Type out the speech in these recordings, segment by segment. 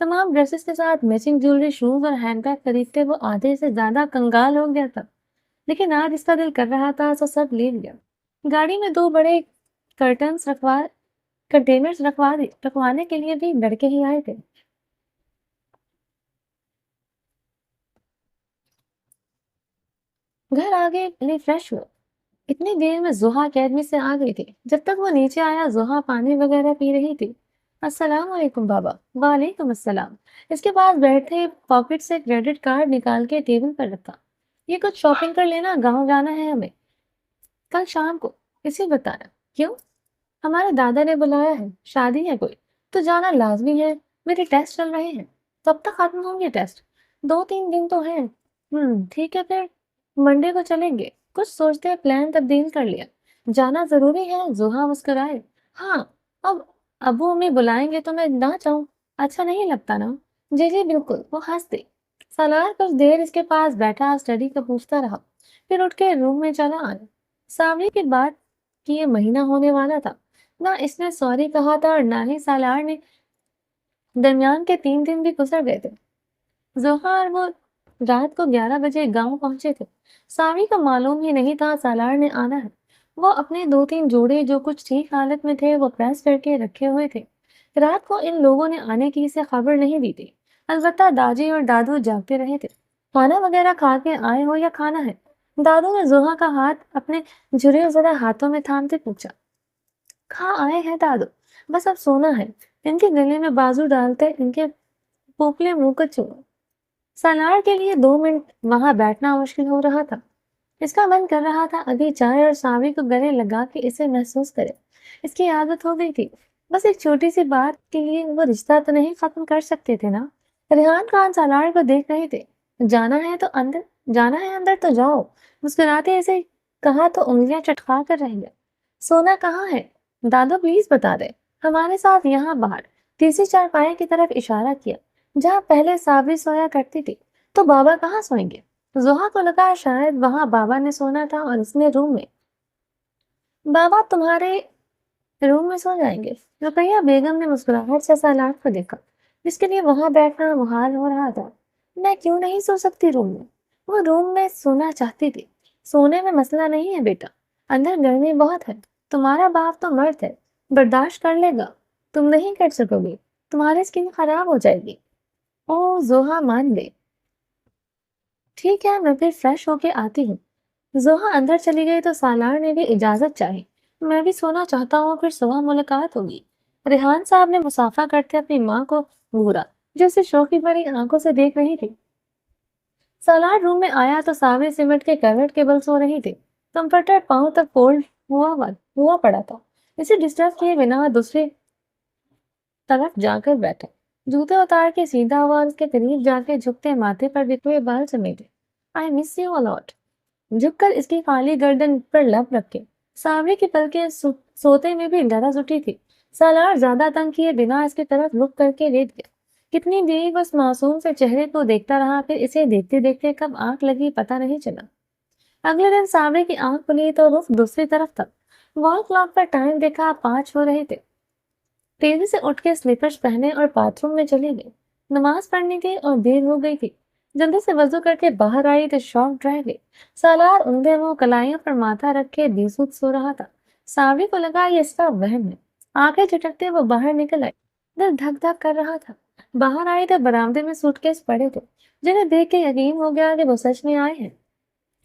تمام ڈریسز کے ساتھ میچنگ جیولری، شوز اور ہینڈ بیگ خریدتے وہ آدھے سے زیادہ کنگال ہو گیا تھا، لیکن آج اس کا دل کر رہا تھا تو سب لے لیا۔ گاڑی میں دو بڑے کرٹنس رکھوا کنٹینرز رکھوانے کے لیے بھی لڑکے ہی آئے تھے۔ گھر آگے پہلے فریش ہوا، اتنی دیر میں زحا اکیڈمی سے آ گئی تھی۔ جب تک وہ نیچے آیا زحا پانی وغیرہ پی رہی تھی۔ السلام علیکم بابا۔ وعلیکم السلام۔ اس کے پاس بیٹھے پاکٹ سے کریڈٹ کارڈ نکال کے ٹیبل پر رکھا۔ یہ کچھ شاپنگ کر لینا، گاؤں جانا ہے ہمیں کل شام کو۔ اسے بتایا۔ کیوں؟ ہمارے دادا نے بلایا ہے، شادی ہے کوئی، تو جانا لازمی ہے۔ میرے ٹیسٹ چل رہے ہیں۔ کب تک ختم ہوں گے ٹیسٹ؟ 2-3 دن تو ہیں۔ ٹھیک ہے پھر منڈے کو چلیں گے۔ کچھ سوچتے پلان تبدیل کر لیا۔ جانا ضروری ہے؟ زحا مسکرائے۔ ہاں، اب ابو امی بلائیں گے تو میں نہ جاؤں اچھا نہیں لگتا نا؟ جی جی بالکل، وہ ہنس دی۔ سالار کچھ دیر اس کے پاس بیٹھا اسٹڈی کا پوچھتا رہا، پھر اٹھ کے روم میں چلا آیا۔ سامنے کی بات کہ یہ مہینہ ہونے والا تھا، نہ اس نے سوری کہا تھا اور نہ ہی سالار نے۔ درمیان کے 3 دن بھی گزر گئے تھے۔ زحا اور وہ رات کو 11 بجے گاؤں پہنچے تھے۔ ساوی کو معلوم ہی نہیں تھا سالار نے آنا ہے۔ وہ اپنے 2-3 جوڑے جو کچھ ٹھیک حالت میں تھے وہ پریس کر کے رکھے ہوئے تھے۔ رات کو ان لوگوں نے آنے کی اسے خبر نہیں دی تھی۔ البتہ داجی اور دادو جاگتے رہے تھے۔ کھانا وغیرہ کھا کے آئے ہو یا کھانا ہے؟ دادو نے زحا کا ہاتھ اپنے جھرے زدہ ہاتھوں میں تھامتے پوچھا۔ کھا آئے ہیں دادو، بس اب سونا ہے۔ ان کے گلے میں بازو ڈالتے ان کے پوپلے منہ کو چوما۔ سالار کے لیے 2 منٹ وہاں بیٹھنا مشکل ہو رہا تھا۔ اس کا من کر رہا تھا ابھی چائے اور ساوی کو گلے لگا کے اسے محسوس کرے۔ اس کی عادت ہو گئی تھی۔ بس ایک چھوٹی سی بات کے لیے وہ رشتہ تو نہیں ختم کر سکتے تھے نا؟ ریحان خان سالار کو دیکھ رہے تھے۔ جانا ہے اندر تو جاؤ، مسکراتے ایسے کہا تو انگلیاں چٹکا کر رہ گیا۔ سونا کہاں ہے؟ دادو پلیز بتا دے۔ ہمارے ساتھ یہاں باہر۔ تیسری چارپائی کی طرف اشارہ کیا جہاں پہلے ساوی سویا کرتی تھی۔ تو بابا کہاں سوئیں گے؟ زحا کو لگا شاید وہاں بابا نے سونا تھا اور اس نے روم میں۔ بابا تمہارے روم میں سو جائیں گے۔ رقیہ بیگم نے مسکراہٹ سے سالار کو دیکھا، جس کے لیے وہاں بیٹھنا محال ہو رہا تھا۔ میں کیوں نہیں سو سکتی روم میں؟ وہ روم میں سونا چاہتی تھی۔ سونے میں مسئلہ نہیں ہے بیٹا، اندر گرمی بہت ہے۔ تمہارا باپ تو مرد ہے، برداشت کر لے گا۔ تم نہیں کر سکو گی، تمہاری اسکن خراب ہو جائے گی۔ او زحا مان گئی۔ ٹھیک ہے میں پھر فریش ہو کے آتی ہوں۔ زحا اندر چلی گئی تو سالار نے بھی اجازت چاہی۔ میں بھی سونا چاہتا ہوں، پھر صبح ملاقات ہوگی۔ ریحان صاحب نے مسافہ کرتے اپنی ماں کو گھورا جو اسے شوخی بھری آنکھوں سے دیکھ رہی تھی۔ سالار روم میں آیا تو ساوی سمٹ کے کروٹ کے بل سو رہی تھی۔ کمفرٹر پاؤں تک فولڈ ہوا پڑا تھا۔ اسے ڈسٹرب کیے بنا دوسری طرف جا کر بیٹھے، جوتے اتار کے سیدھا ہوا اور اس کے قریب جا کے جھکتے ماتھے پر بکھرے بال سمیٹے۔ I miss you a lot۔ جھک کر اس کی خالی گردن پر لب رکھے۔ ساوی کی پلکیں سوتے میں بھی لرز اٹھی تھی۔ سالار زیادہ تنگ کیے بنا اس کی طرف رخ کر کے لیٹ گیا۔ کتنی دیر بس معصوم سے چہرے کو دیکھتا رہا، پھر اسے دیکھتے دیکھتے کب آنکھ لگی پتہ نہیں چلا۔ اگلے دن ساوی کی آنکھ کھلی تو رخ دوسری طرف تھا۔ وال کلاک پر ٹائم دیکھا 5 ہو رہے تھے۔ تیزی سے اٹھ کے سلیپرز پہنے اور باتھ روم میں چلی گئی۔ نماز پڑھنی تھی اور دیر ہو گئی تھی۔ جلدی سے وضو کر کے باہر آئی تو شاک ڈرائی گئی۔ سالار اندھے منہ کلائیوں پر ماتھا رکھ کے بے سود سو رہا تھا۔ ساوی کو لگا یہ اس کا وہم ہے۔ آنکھیں جھٹکتے وہ باہر نکل آئی۔ دل دھک دھک کر رہا تھا۔ باہر آئی تو برآمدے میں سوٹ کیس پڑے تھے، جنہیں دیکھ کے یقین ہو گیا کہ وہ سچ میں آئے ہیں۔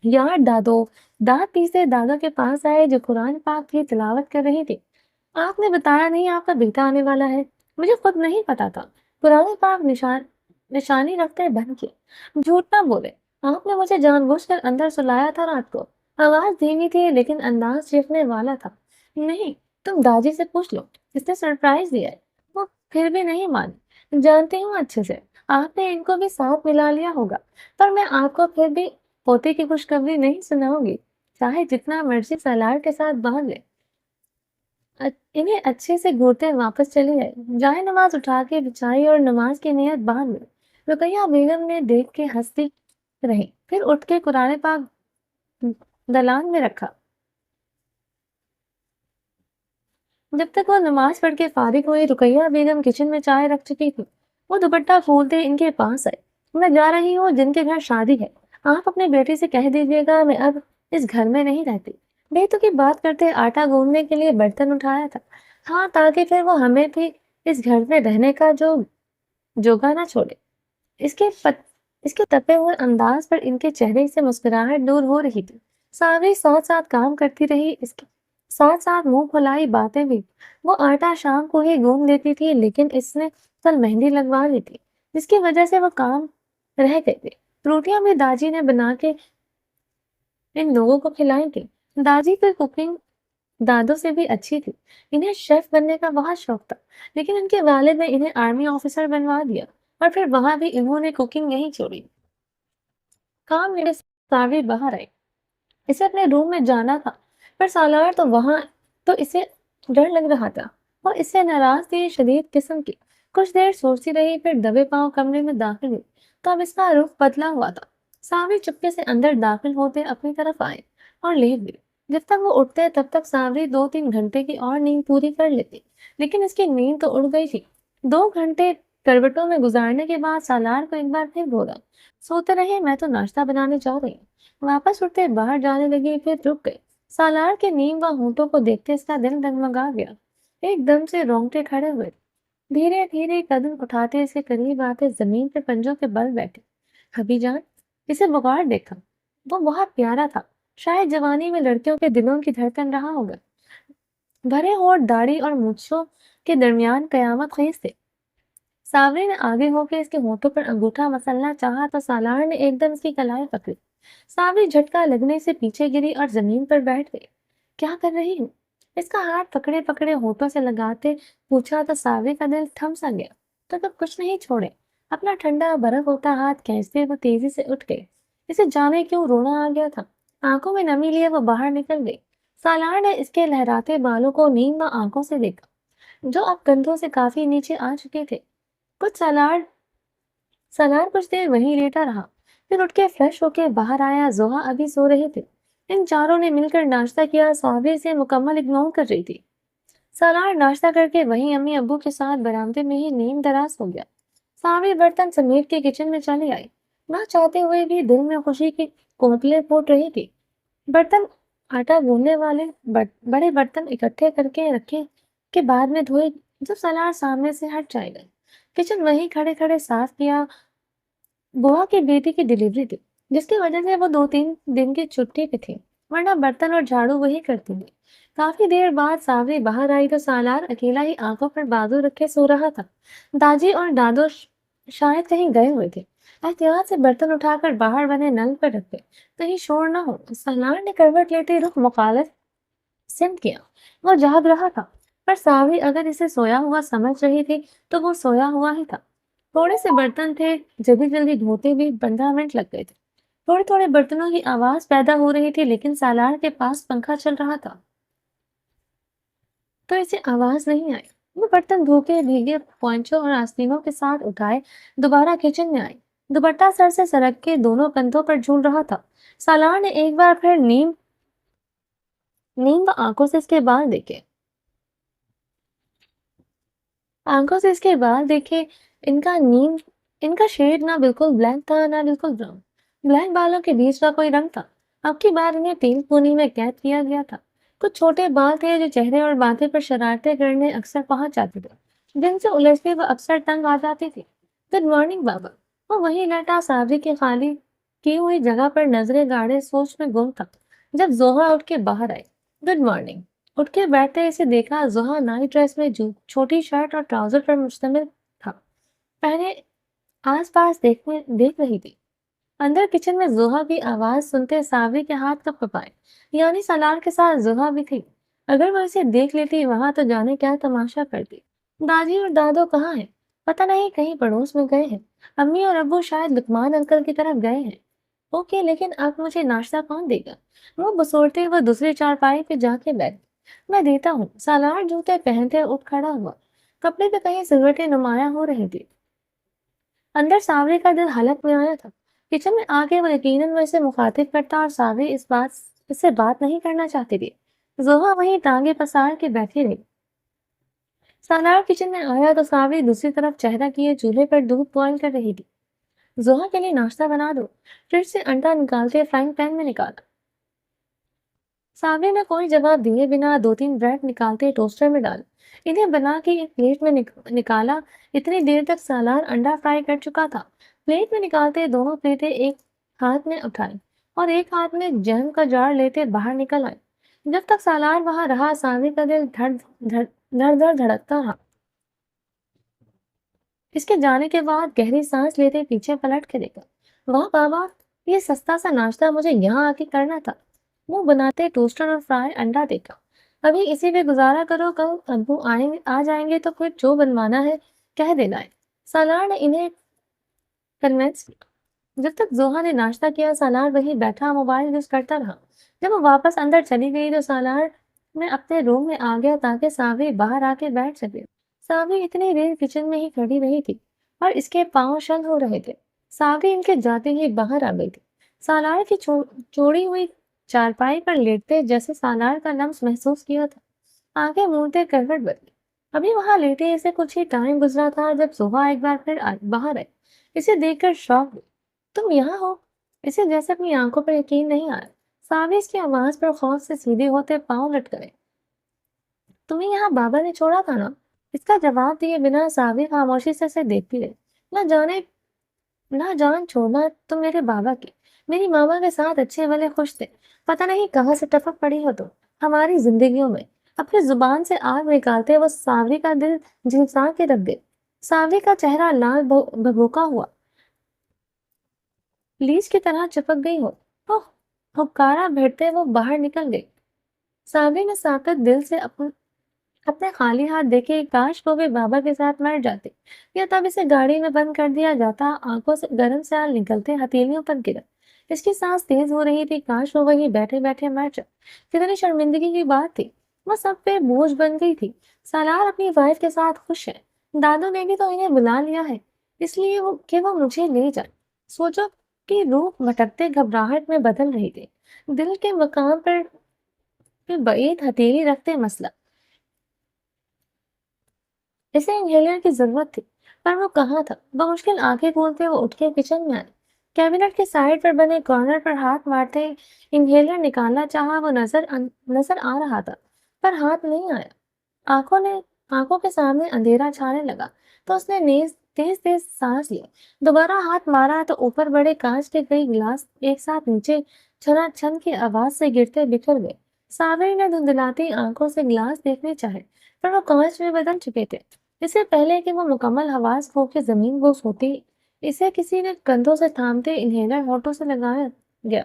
یار دادو، دانت پیستے دادا کے پاس آئے جو قرآن پاک کی تلاوت کر رہی تھی۔ آپ نے بتایا نہیں آپ کا بیٹا آنے والا ہے؟ مجھے خود نہیں پتا تھا۔ قرآن پاک نشانی رکھتے بند کیا۔ جھوٹ نہ بولے، آپ نے مجھے جان بوجھ کر اندر سلایا تھا رات کو۔ آواز دھیمی تھی لیکن انداز چیخنے والا تھا۔ نہیں، تم داجی سے پوچھ لو، اس نے سرپرائز دیا ہے۔ وہ پھر بھی نہیں مانی۔ جانتی ہوں اچھے سے، آپ نے ان کو بھی ساتھ ملا لیا ہوگا، پر میں آپ کو پھر بھی پوتے کی خوشخبری نہیں سناؤں گی، چاہے جتنا مرضی سالار کے ساتھ باندھ لے۔ انہیں اچھے سے گھورتے واپس چلے گئے۔ جائے نماز اٹھا کے بچھائی اور نماز کی نیت باندھ لی۔ رقیہ بیگم نے دیکھ کے ہنستی رہی، پھر اٹھ کے قرآن پاک دلان میں رکھا۔ جب تک وہ نماز پڑھ کے فارغ ہوئی رقیہ بیگم کچن میں چائے رکھ چکی تھی۔ وہ دوپٹہ کھولتے ان کے پاس آئے۔ میں جا رہی ہوں، جن کے گھر شادی ہے، آپ اپنے بیٹے سے کہہ دیجیے گا میں اب اس گھر میں نہیں رہتی۔ بیٹوں کی بات کرتے آٹا گوندنے کے لیے برتن اٹھایا تھا، ہاں، تاکہ پھر وہ ہمیں بھی اس گھر میں رہنے کا جوگا نہ چھوڑے۔ اس کے اس کے تپے ہوئے انداز پر ان کے چہرے سے مسکراہٹ دور ہو رہی تھی۔ ساوری ساتھ ساتھ کام کرتی رہی، اس کے ساتھ ساتھ منہ پھلائی باتیں بھی۔ وہ آٹا شام کو ہی گوندھ لیتی تھی، لیکن اس نے کل مہندی لگوا لی تھی، جس کی وجہ سے وہ کام رہ گئے تھے۔ روٹیاں بھی داجی نے بنا کے ان لوگوں کو کھلائی تھی۔ داجی کی کوکنگ دادوں سے بھی اچھی تھی۔ انہیں شیف بننے کا بہت شوق تھا، لیکن ان کے والد نے انہیں آرمی آفیسر بنوا دیا، اور پھر وہاں بھی انہوں نے کوکنگ نہیں چھوڑی۔ کام میرے ساوری باہر آئی، اسے اپنے روم میں جانا تھا، پر سالار تو وہاں، تو اسے ڈر لگ رہا تھا۔ وہ اس سے ناراض تھی، شدید قسم کی۔ کچھ دیر سوچتی رہی، پھر دبے پاؤں کمرے میں داخل ہوئی تو اب اس کا رخ بدلا ہوا تھا۔ ساوری چپکے سے اندر داخل ہوتے اپنی طرف آئے اور لیٹ گئی۔ جب تک وہ اٹھتے تب تک ساوری 2-3 گھنٹے کی اور نیند پوری کر لیتی، لیکن اس کی نیند تو اڑ گئی تھی۔ 2 گھنٹے کروٹوں میں گزارنے کے بعد سالار کو ایک بار پھر بولا، سوتے رہے، میں تو ناشتہ بنانے جا رہی ہوں۔ واپس اٹھتے باہر جانے لگی، پھر رک گئی۔ سالار کے نیم و ہونٹوں کو دیکھتے اس کا دل ڈگمگا گیا۔ ایک دم سے رونگٹے کھڑے ہوئے، دھیرے دھیرے قدم اٹھاتے اس کے قریب آتے زمین پہ پنجوں کے بل بیٹھے۔ حبی جان، اسے بغار دیکھا، وہ بہت پیارا تھا، شاید جوانی میں لڑکیوں کے دلوں کی دھڑکن رہا ہوگا۔ بھرے ہونٹ، داڑھی اور مونچھوں کے درمیان قیامت خیز تھے۔ ساوری نے آگے ہو کے اس کے ہونٹوں پر انگوٹھا مسلنا چاہا تو سالار نے ایک دم اس کی کلائی پکڑی۔ ساوری جھٹکا لگنے سے پیچھے گری اور زمین پر بیٹھ گئی۔ کیا کر رہی ہوں؟ اس کا ہاتھ پکڑے پکڑے ہونٹوں سے لگاتے پوچھا تو ساوری کا دل تھم سا گیا۔ تو تب کچھ نہیں چھوڑے، اپنا ٹھنڈا برف ہوتا ہاتھ کھینچتے وہ تیزی سے اٹھ گئے۔ اسے جانے کیوں رونا آ گیا تھا۔ آنکھوں میں نمی لیے وہ باہر نکل گئی۔ سالار نے اس کے لہراتے بالوں کو نیند آنکھوں سے دیکھا، جو اب کندھوں سے کافی نیچے آ چکے تھے۔ سالار کچھ دیر وہیں لیٹا رہا، پھر اٹھ کے فریش ہو کے باہر آیا۔ زوہا ابھی سو رہے تھے۔ ان چاروں نے مل کر ناشتہ کیا، ساوری سے مکمل اگنور کر رہی تھی۔ سالار ناشتہ کر کے وہیں امی ابو کے ساتھ برآمدے میں ہی نیم دراز ہو گیا۔ ساوری برتن سمیٹ کے کچن میں چلی آئی، نہ چاہتے ہوئے بھی دل میں خوشی کی کوپلیں پھوٹ رہی تھی۔ برتن آٹا گوندنے والے بڑے برتن اکٹھے کر کے رکھے کے بعد میں دھوئے جب سالار سامنے سے ہٹ جائے گا۔ کچن وہیں کھڑے کھڑے صاف کیا۔ بوا کی بیٹی کی ڈلیوری تھی، جس کی وجہ سے وہ 2-3 دن کی چھٹی پہ تھی، ورنہ برتن اور جھاڑو وہی کرتی تھی۔ کافی دیر بعد ساوری باہر آئی تو سالار اکیلا ہی آنکھوں پر بازو رکھے سو رہا تھا۔ داجی اور دادو شاید کہیں گئے ہوئے تھے۔ احتیاط سے برتن اٹھا کر باہر بنے نل پر رکھے، کہیں شور نہ ہو۔ سالار نے کروٹ لیتے رخ مخالف سمت کیا۔ وہ جاگ رہا تھا، پر ساوری اگر اسے سویا ہوا سمجھ رہی تھی تو وہ سویا ہوا ہی تھا۔ تھوڑے سے برتن تھے، جلدی جلدی دھوتے بھی 15 منٹ لگ گئے تھے۔ تھوڑے تھوڑے برتنوں کی آواز پیدا ہو رہی تھی، لیکن سالار کے پاس پنکھا چل رہا تھا تو اسے آواز نہیں آئی۔ وہ برتن دھو کے بھیگے پوائنچوں اور آستینوں کے ساتھ اٹھائے دوبارہ کچن میں آئی۔ دوپٹہ سر سے سرک کے دونوں کندھوں پر جھول رہا تھا۔ سالار نے ایک بار پھر نیم آنکھوں سے اس کے بال دیکھے۔ ان کا شیڈ نہ بالکل بلیک تھا نہ بالکل براؤن۔ بلیک بالوں کے بیچ کا کوئی رنگ تھا۔ اب کی بار انہیں تیل پونی میں قید کیا گیا تھا۔ کچھ چھوٹے بال تھے جو چہرے اور ماتھے پر شرارتیں کرنے اکثر پہنچ جاتے تھے، جن سے الجھتے وہ اکثر تنگ آ جاتی تھی۔ گڈ مارننگ بابا۔ وہ وہیں لیٹا ساوری کی خالی کی ہوئی جگہ پر نظریں گاڑے سوچ میں گم تھا، جب زوہا اٹھ کے باہر آئی۔ Good morning. اٹھ کے بیٹھتے اسے دیکھا۔ زوہا نائٹ ڈریس میں چھوٹی شرٹ اور ٹراؤزر پر مشتمل تھا پہنے آس پاس دیکھ رہی تھی۔ اندر کچن میں زوہا کی آواز سنتے ساوری کے ہاتھ کپ کپائے، یعنی سالار کے ساتھ زوہا بھی تھی۔ اگر وہ اسے دیکھ لیتی وہاں تو جانے کیا تماشا کرتی۔ داجی اور دادو کہاں ہیں؟ پتہ نہیں، کہیں پڑوس میں گئے ہیں۔ امی اور ابو شاید لقمان انکل کی طرف گئے ہیں۔ اوکے، لیکن اب مجھے ناشتہ کون دے گا؟ وہ بسورتے وہ دوسری چارپائی پہ جا کے بیٹھ۔ میں دیتا ہوں۔ سالار جوتے پہنتے اٹھ کھڑا ہوا، کپڑے پہ کہیں سلوٹیں نمایاں ہو رہی تھی۔ اندر ساوری کا دل حلق میں آیا تھا۔ کچن میں آ کے وہ یقیناً وہ اسے مخاطب کرتا، اور ساوری اس سے بات نہیں کرنا چاہتی تھی۔ زوہا وہیں ٹانگیں پسار کے بیٹھی رہی، سالار کچن میں آیا تو ساوی دوسری طرف چہرہ کیے چولہے پر دودھ بوائل کر رہی تھی۔ زحا کے لیے ناشتہ بنا دو، فریج سے انڈا نکالتے فرائنگ پین میں نکالا۔ ساوی نے کوئی جواب دیے بنا دو تین بریڈ نکالتے ٹوسٹر میں ڈالا، انہیں بنا کے ایک پلیٹ میں نکالا۔ اتنی دیر تک سالار انڈا فرائی کر چکا تھا۔ پلیٹ میں نکالتے دونوں پلیٹیں ایک ہاتھ میں اٹھائی اور ایک ہاتھ میں جیم کا جار لیتے باہر نکل آئے۔ جب تک سالار وہاں رہا ساوی کا دل دھڑ دھڑ دھڑکتا رہا۔ اس کے جانے کے بعد گہری سانس لیتے پیچھے پلٹ کے دیکھا۔ واہ بابا، یہ سستا سا ناشتہ مجھے یہاں آ کے کرنا تھا۔ منہ بناتے ٹوسٹر اور فرائی انڈا دیکھا۔ ابھی اسی پہ گزارا کرو، کل ابو آ جائیں گے تو پھر جو بنوانا ہے کہہ دینا ہے۔ سالار نے انہیں کنوینس کیا۔ جب تک زحا نے ناشتہ کیا سالار وہیں بیٹھا موبائل یوز کرتا رہا۔ جب وہ واپس اندر چلی گئی تو سالار میں اپنے روم میں آ گیا تاکہ ساوی باہر آ کے بیٹھ سکے۔ ساوی اتنی دیر کچن میں ہی کھڑی رہی تھی اور اس کے پاؤں شل ہو رہے تھے۔ ساوی ان کے جاتے ہی باہر آ گئی تھی۔ سالار کی چوڑی ہوئی چارپائی پر لیٹتے جیسے سالار کا لمس محسوس کیا تھا، آنکھیں موڑتے کروٹ بدلی۔ ابھی وہاں لیٹے اسے کچھ ہی ٹائم گزرا تھا جب زحا ایک بار پھر باہر آئی۔ اسے دیکھ کر شاک ہوئی۔ تم یہاں ہو؟ اسے جیسے اپنی آنکھوں پر یقین نہیں آیا۔ ساوی اس کی آواز پر خوف سے سیدھے ہوتے پاؤں لٹ گئے۔ تمہیں یہاں بابا نے چھوڑا تھا نا؟ اس کا جواب دیے بنا ساوی خاموشی سے اسے دیکھتی رہی۔ نہ جان چھوڑنا تم میرے بابا کی، میری ماما کے ساتھ اچھے والے خوش تھے، پتہ نہیں کہاں سے ٹپک پڑی ہو تم ہماری زندگیوں میں۔ اپنی زبان سے آگ نکالتے وہ ساوی کا دل جھلسا کے رکھ گئے۔ ساوی کا چہرہ لال بھگوکا ہوا لیچ کی طرح چپک گئی ہو۔ ہکارا بھیڑتے وہ باہر نکل گئی۔ ساوی نے ساکت دل سے اپنے خالی ہاتھ دیکھے، کاش وہ بھی بابا کے ساتھ مر جاتے یا تب اسے گاڑی میں بند کر دیا جاتا۔ آنکھوں سے گرم سیال نکلتے ہتھیلیوں پر گرا۔ اس کی سانس تیز ہو رہی تھی، کاش وہ وہیں بیٹھے بیٹھے مر جائے۔ کتنی شرمندگی کی بات تھی، وہ سب پہ بوجھ بن گئی تھی۔ سالار اپنی وائف کے ساتھ خوش ہے، دادو نے بھی تو انہیں بلا لیا ہے اس لیے کہ وہ مجھے لے جائے۔ سوچو کہ روح مٹکتے گھبراہٹ میں بدل رہی تھی۔ دل کے مقام پر بعید ہتھیلی رکھتے مسئلہ، اسے انہیلر کی ضرورت تھی، پر وہ کہاں تھا؟ بمشکل آنکھیں کھولتے وہ اٹھ کے کچن میں آئے۔ کیبنٹ کے سائڈ پر بنے کارنر پر ہاتھ مارتے انہیلر نکالنا چاہا، وہ نظر آ رہا تھا پر ہاتھ نہیں آیا۔ آنکھوں کے سامنے اندھیرا چھانے لگا تو اس نے تیز تیز سانس لی۔ دوبارہ ہاتھ مارا تو اوپر بڑے کانچ کے کئی گلاس ایک ساتھ نیچے چھنا چھن کی آواز سے گرتے بکھر گئے۔ ساوری نے دھندلاتی آنکھوں سے گلاس دیکھنے چاہے پر وہ کانچ میں بدل چکے تھے۔ اس سے پہلے کہ وہ مکمل حواس کھو کے زمین بوس ہوتی، اسے کسی نے کندھوں سے تھامتے انہیلر ہونٹوں سے لگایا گیا۔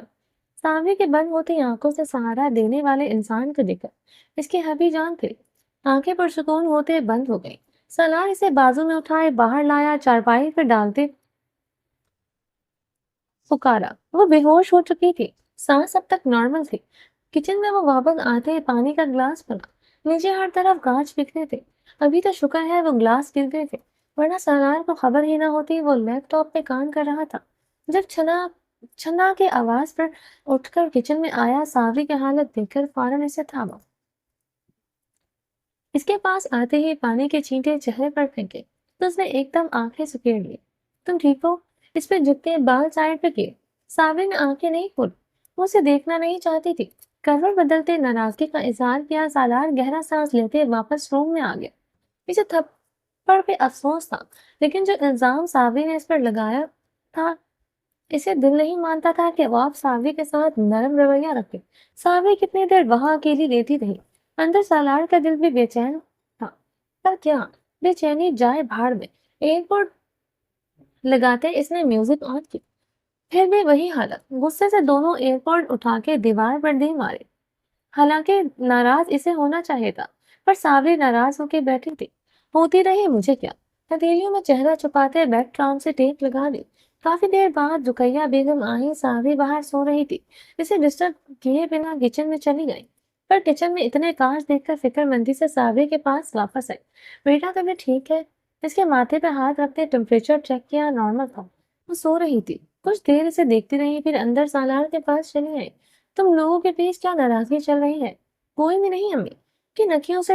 سامنے کے بند ہوتی آنکھوں سے سہارا دینے والے انسان کو دیکھا اس کی حبی جان تھی۔ آنکھیں پرسکون ہوتے بند ہو گئی۔ سالار اسے بازو میں اٹھائے باہر لایا، چارپائی پر ڈالتے پکارا۔ وہ بے ہوش ہو چکی تھی، سانس اب تک نارمل تھی۔ کچن میں وہ واپس آتے پانی کا گلاس پھلا، نیچے ہر طرف کانچ بکھرے تھے۔ ابھی تو شکر ہے وہ گلاس گر گئے تھے، ورنہ سالار کو خبر ہی نہ ہوتی۔ وہ لیپ ٹاپ پہ کام کر رہا تھا جب چھنا کے آواز پر اٹھ کر کچن میں آیا۔ ساوری کی حالت دیکھ کر فوراً اسے تھاما۔ اس کے پاس آتے ہی پانی کے چھینٹے چہرے پر پھینکے تو اس نے ایک دم آنکھیں سکیڑ لی۔ تم ٹھیک ہو؟ اس پہ جھکتے بال سائڈ پہ کیے۔ ساوری نے آنکھیں نہیں کھولی، وہ اسے دیکھنا نہیں چاہتی تھی۔ کروٹ بدلتے ناراضگی کا اظہار کیا۔ سالار گہرا سانس لیتے واپس روم میں آ گیا۔ اسے تھپڑ پہ افسوس تھا، لیکن جو الزام ساوری نے اس پر لگایا تھا اسے دل نہیں مانتا تھا کہ وہ آپ ساوری کے ساتھ نرم رویہ رکھے۔ ساوری کتنی دیر وہاں اکیلی لیتی رہی، اندر سالار کا دل بھی بے چین تھا، پر کیا بے چینی جائے بھاڑ میں۔ ایئرپورٹ لگاتے اس نے میوزک آن کی، پھر بھی وہی حالت۔ غصے سے دونوں ایئرپورٹ اٹھا کے دیوار پر دے مارے۔ حالانکہ ناراض اسے ہونا چاہیے تھا، پر ساوری ناراض ہو کے بیٹھی تھی۔ ہوتی رہی مجھے کیا؟ ہتھیلیوں میں چہرہ چھپاتے بیڈ ٹرام سے ٹیپ لگا دی۔ کافی دیر بعد رقیہ بیگم آئی۔ ساوری باہر سو رہی تھی، اسے ڈسٹرب کیے بنا کچن میں چلی گئی، پر کچن میں اتنے کانچ دیکھ کر فکر مندی سے ساوری کے پاس واپس آئی۔ بیٹا طبیعت ٹھیک ہے؟ اس کے ماتھے پہ ہاتھ رکھتے ٹمپریچر چیک کیا، نارمل تھا۔ وہ سو رہی تھی، کچھ دیر اسے دیکھتی رہی، پھر اندر سالار کے پاس چلی آئی۔ تم لوگوں کے بیچ کیا ناراضگی چل رہی ہے؟ کوئی بھی نہیں امی، کی نکیوں سے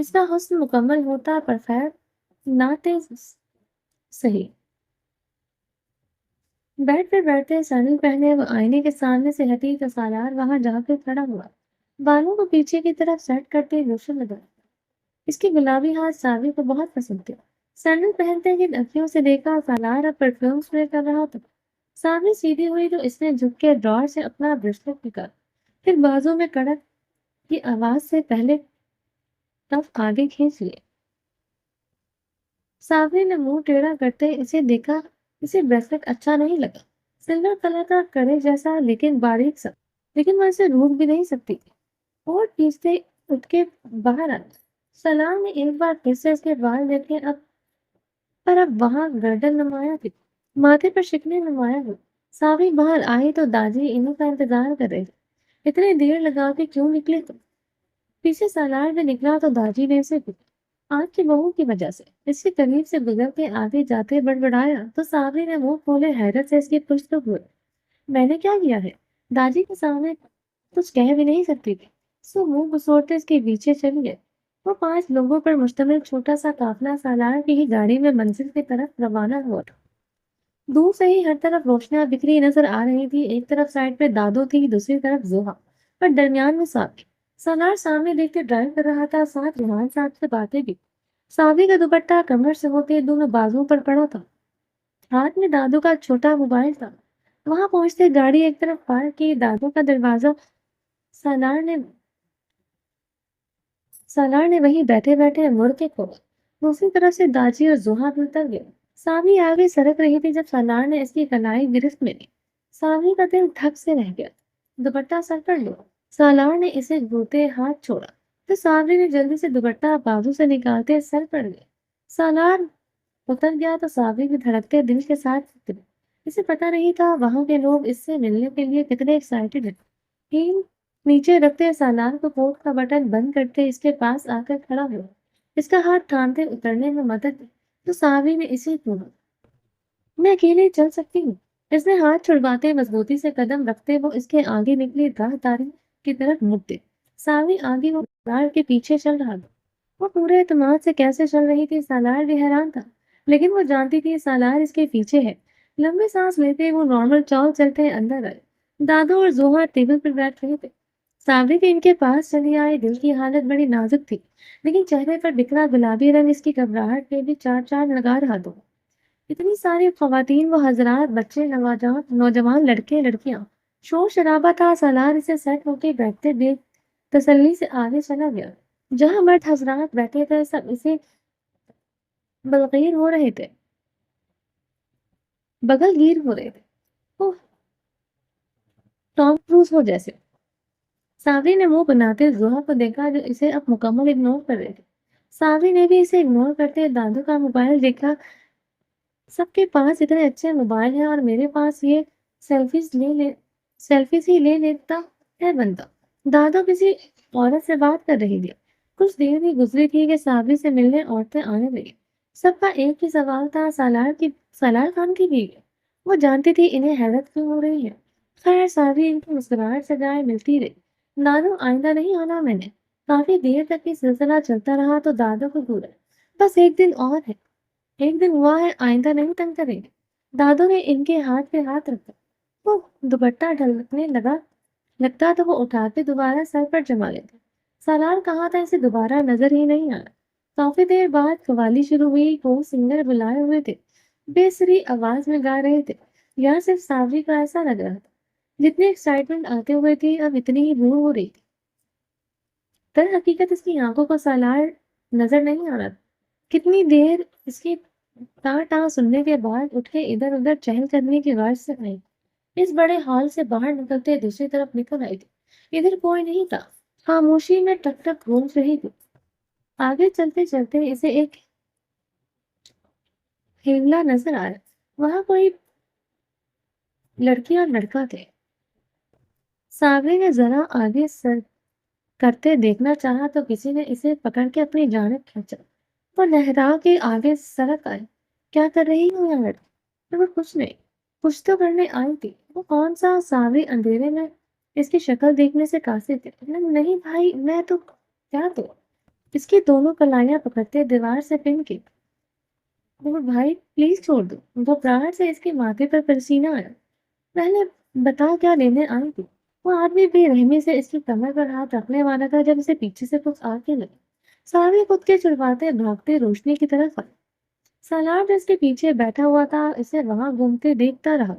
اس کا حسن مکمل ہوتا پر خیر ناتے صحیح۔ بیڈ پر بیٹھتے سینڈل پہنے وہ آئینے کے سامنے سے ہٹی تو سالار وہاں جا کے کھڑا ہوا، بالوں کو پیچھے کی طرف سیٹ کرتے لوشن لگا۔ اس کے گلابی ہاتھ ساوی کو بہت پسند تھے۔ سینڈل پہنتے ہی اکھیوں سے دیکھا سالار اب پرفیوم اسپرے کر رہا تھا۔ ساوی سیدھی ہوئی تو اس نے جھک کے ڈرار سے اپنا بریسلٹ نکالا، پھر بازو میں کڑک کی آواز سے پہلے کف آگے کھینچ لیے۔ ساوی نے منہ ٹیڑھا کرتے اسے دیکھا، اسے بریسلٹ اچھا نہیں لگا، سلور کلر کا کڑے جیسا لیکن باریک سا، لیکن وہ اسے روک بھی نہیں سکتی تھی۔ اور پیچھتے اٹھ کے باہر آیا۔ سلام نے ایک بار پھر سے اس کے بال دیکھے، اب وہاں گردن نمایاں تھی، ماتھے پر شکنیں نمایاں ہوئی۔ ساوی باہر آئی تو داجی انہوں کا انتظار کر رہے تھے۔ اتنی دیر لگا کے کیوں نکلے تم؟ پیچھے سالار میں نکلا تو داجی نے اسے پوچھا۔ آج کی بہو کی وجہ سے۔ اس کے قریب سے گزر کے آگے جاتے بڑبڑایا تو ساوی نے منہ کھولے حیرت سے اس کی پشت ہوئے۔ میں نے کیا کیا ہے؟ داجی کے سامنے کچھ کہہ بھی نہیں سکتی تھی، سو منہ گسوڑتے اس کے پیچھے چل گئے۔ وہ 5 لوگوں پر مشتمل چھوٹا سا قافلہ سالار کی ہی گاڑی میں منزل کی طرف روانہ ہوا تھا۔ دور سے ہی ہر طرف روشنیاں بکھری نظر آ رہی تھی، ایک طرف سائڈ پہ دادو تھی، دوسری طرف زوہا، پر درمیان میں ساوی۔ سالار سامنے دیکھتے ڈرائیو کر رہا تھا، ساتھ ریحان صاحب سے باتیں بھی۔ ساوی کا دوپٹہ کمر سے ہوتے دونوں بازوؤں پر پڑا تھا، ہاتھ میں دادو کا چھوٹا موبائل تھا۔ وہاں پہنچتے گاڑی ایک طرف پارک کی، دادو کا دروازہ سالار نے وہیں بیٹھے بیٹھے مڑ کے کھولا۔ دوسری طرف سے داجی اور زوہا بھی اتر گئے۔ ساوی آگے سرک رہی تھی جب سالار نے اس کی کلائی گرفت میں لی۔ ساوی کا دل دھک سے رہ گیا۔ دوپٹہ سر پر لو۔ سالار نے اسے گھوتے ہاتھ چھوڑا تو ساوی نے جلدی سے دوپٹہ بازو سے نکالتے سر پر لیا۔ سالار اتر گیا تو ساوی بھی دھڑکتے دل کے ساتھ اتری۔ اسے پتہ نہیں تھا وہاں کے لوگ اس سے ملنے کے لیے کتنے ایکسائٹڈ ہیں۔ ہیل نیچے رکھتے سالار کو کوٹ کا بٹن بند کرتے اس کے پاس آ کر کھڑا ہوا۔ اس کا ہاتھ تھامتے اترنے میں مدد دی تو ساوی نے اسے چھوڑا۔ میں اکیلے چل سکتی ہوں۔ اس نے ہاتھ چھڑواتے مضبوطی سے قدم رکھتے وہ اس کے آگے نکلی راہ داری کی طرف مڑتے۔ ساوی آگے وہ سالار کے پیچھے چل رہا تھا۔ وہ پورے اعتماد سے کیسے چل رہی تھی سالار بھی حیران تھا، لیکن وہ جانتی تھی سالار اس کے پیچھے ہے۔ لمبے سانس لیتے وہ نارمل چال چلتے اندر آئے۔ دادو اور زوہا ٹیبل پر بیٹھ رہے تھے۔ ساوی بھی ان کے پاس چلی آئی، دل کی حالت بڑی نازک تھی، لیکن چہرے پر بکھرا گلابی رنگ اس کی گھبراہٹ پہ بھی چار چار لگا رہا تھا۔ اتنی ساری خواتین و حضرات، بچے، نوجوان لڑکے لڑکیاں، شور شرابہ تھا۔ سالار اسے سیٹ ہو کے بیٹھتے بے تسلی سے آگے چلا گیا۔ جہاں مرد حضرات بیٹھے تھے سب اسے بغل ہو رہے تھے۔ اوہ، ٹام کروز ہو جیسے۔ ساوی نے منہ بناتے زوہا کو دیکھا جو اسے اب مکمل اگنور کر رہے تھے۔ ساوی نے بھی اسے اگنور کرتے دادو کا موبائل دیکھا۔ سب کے پاس اتنے اچھے موبائل ہیں اور میرے پاس یہ سیلفیز ہی لے لیتا ہے بندہ۔ دادو کسی عورت سے بات کر رہی تھی۔ کچھ دیر بھی گزری تھی کہ ساوی سے ملنے عورتیں آنے لگی۔ سب کا ایک ہی سوال تھا، سالار خان کی بیوی۔ وہ جانتی تھی انہیں حیرت کیوں ہو رہی ہے۔ خیر ساوی ان کی مسکراہٹ سے جائے ملتی رہی۔ دادو آئندہ نہیں آنا میں نے۔ کافی دیر تک یہ سلسلہ چلتا رہا تو دادو کو گھورا، بس ایک دن اور ہے، ایک دن ہوا ہے، آئندہ نہیں تنگ کریں گے۔ دادو نے ان کے ہاتھ پہ ہاتھ رکھا۔ وہ دوپٹہ ڈھلکنے لگتا تو وہ اٹھاتے دوبارہ سر پر جما لیتے۔ سالار کہاں تھا اسے دوبارہ نظر ہی نہیں آیا۔ کافی دیر بعد قوالی شروع ہوئی، کوئی سنگر بلائے ہوئے تھے، بے سری آواز میں گا رہے تھے۔ یہاں صرف ساوی کا ایسا لگ رہا تھا جتنی ایکسائٹمنٹ آتے ہوئے تھی اب اتنی ہی روح ہو رہی تھی۔ در حقیقت اس کی آنکھوں کو سالار نظر نہیں آ رہا تھا۔ کتنی دیر اس کی ٹاں سننے کے بعد اٹھ کے ادھر ادھر چہل کرنے کی غرض سے آئی۔ اس بڑے ہال سے باہر نکلتے دوسری طرف نکل آئی تھی۔ ادھر کوئی نہیں تھا، خاموشی میں ٹک ٹک گھوم رہی تھی۔ آگے چلتے چلتے اسے ایک ہیولا نظر آیا، وہاں کوئی لڑکی اور لڑکا تھے۔ ساوی نے ذرا آگے سر کرتے دیکھنا چاہا تو کسی نے اسے پکڑ کے اپنی جانب کھینچا۔ وہ لہرا کے آگے سرک آئے۔ کیا کر رہی ہوں یہاں لڑکی؟ وہ کچھ نہیں، کچھ تو کرنے آئی تھی۔ وہ کون سا؟ ساوی اندھیرے میں اس کی شکل دیکھنے سے قاصر تھے۔ نہیں بھائی، میں تو کیا تو اس کی دونوں کلائیاں پکڑتے دیوار سے پن کی۔ اور بھائی پلیز چھوڑ دو، وہ پراہر سے اس کے ماتھے پر پسینہ آیا۔ پہلے بتا کیا لینے آئی تھی؟ وہ آدمی بے رحمی سے اس کی کمر پر ہاتھ رکھنے والا تھا جب اسے پیچھے سے کچھ آ کے لگا۔ سارے خود کے چڑھواتے بھاگتے روشنی کی طرف آئے۔ سالار جو اس کے پیچھے بیٹھا ہوا تھا اسے وہاں گھومتے دیکھتا رہا،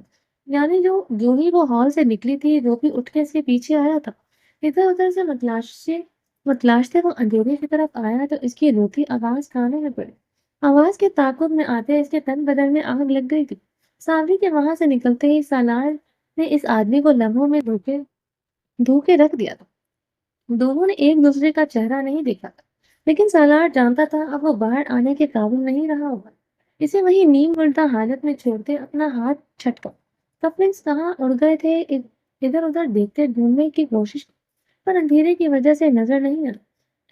یعنی جو ہی وہ ہال سے نکلی تھی جو بھی اٹھ کے اس کے پیچھے آیا تھا، ادھر ادھر سے متلاشتے وہ اندھیرے کی طرف آیا تو اس کی روتی آواز کانے میں پڑی۔ آواز کے تعاقب میں آتے اس کے تن بدن میں آگ لگ گئی تھی۔ ساوری کے وہاں سے نکلتے ہی سالار نے اس آدمی کو لمحوں میں دھو کے رکھ دیا تھا۔ دونوں نے ایک دوسرے کا چہرہ نہیں دیکھا تھا، لیکن سالار جانتا تھا اب وہ باہر آنے کے قابل نہیں رہا ہوگا۔ اسے وہی نیم الٹا حالت میں چھوڑتے اپنا ہاتھ چھٹکا۔ کپلنگس کہاں اڑ گئے تھے، ادھر ادھر دیکھتے ڈھونڈنے کی کوشش کی، پر اندھیرے کی وجہ سے نظر نہیں آیا۔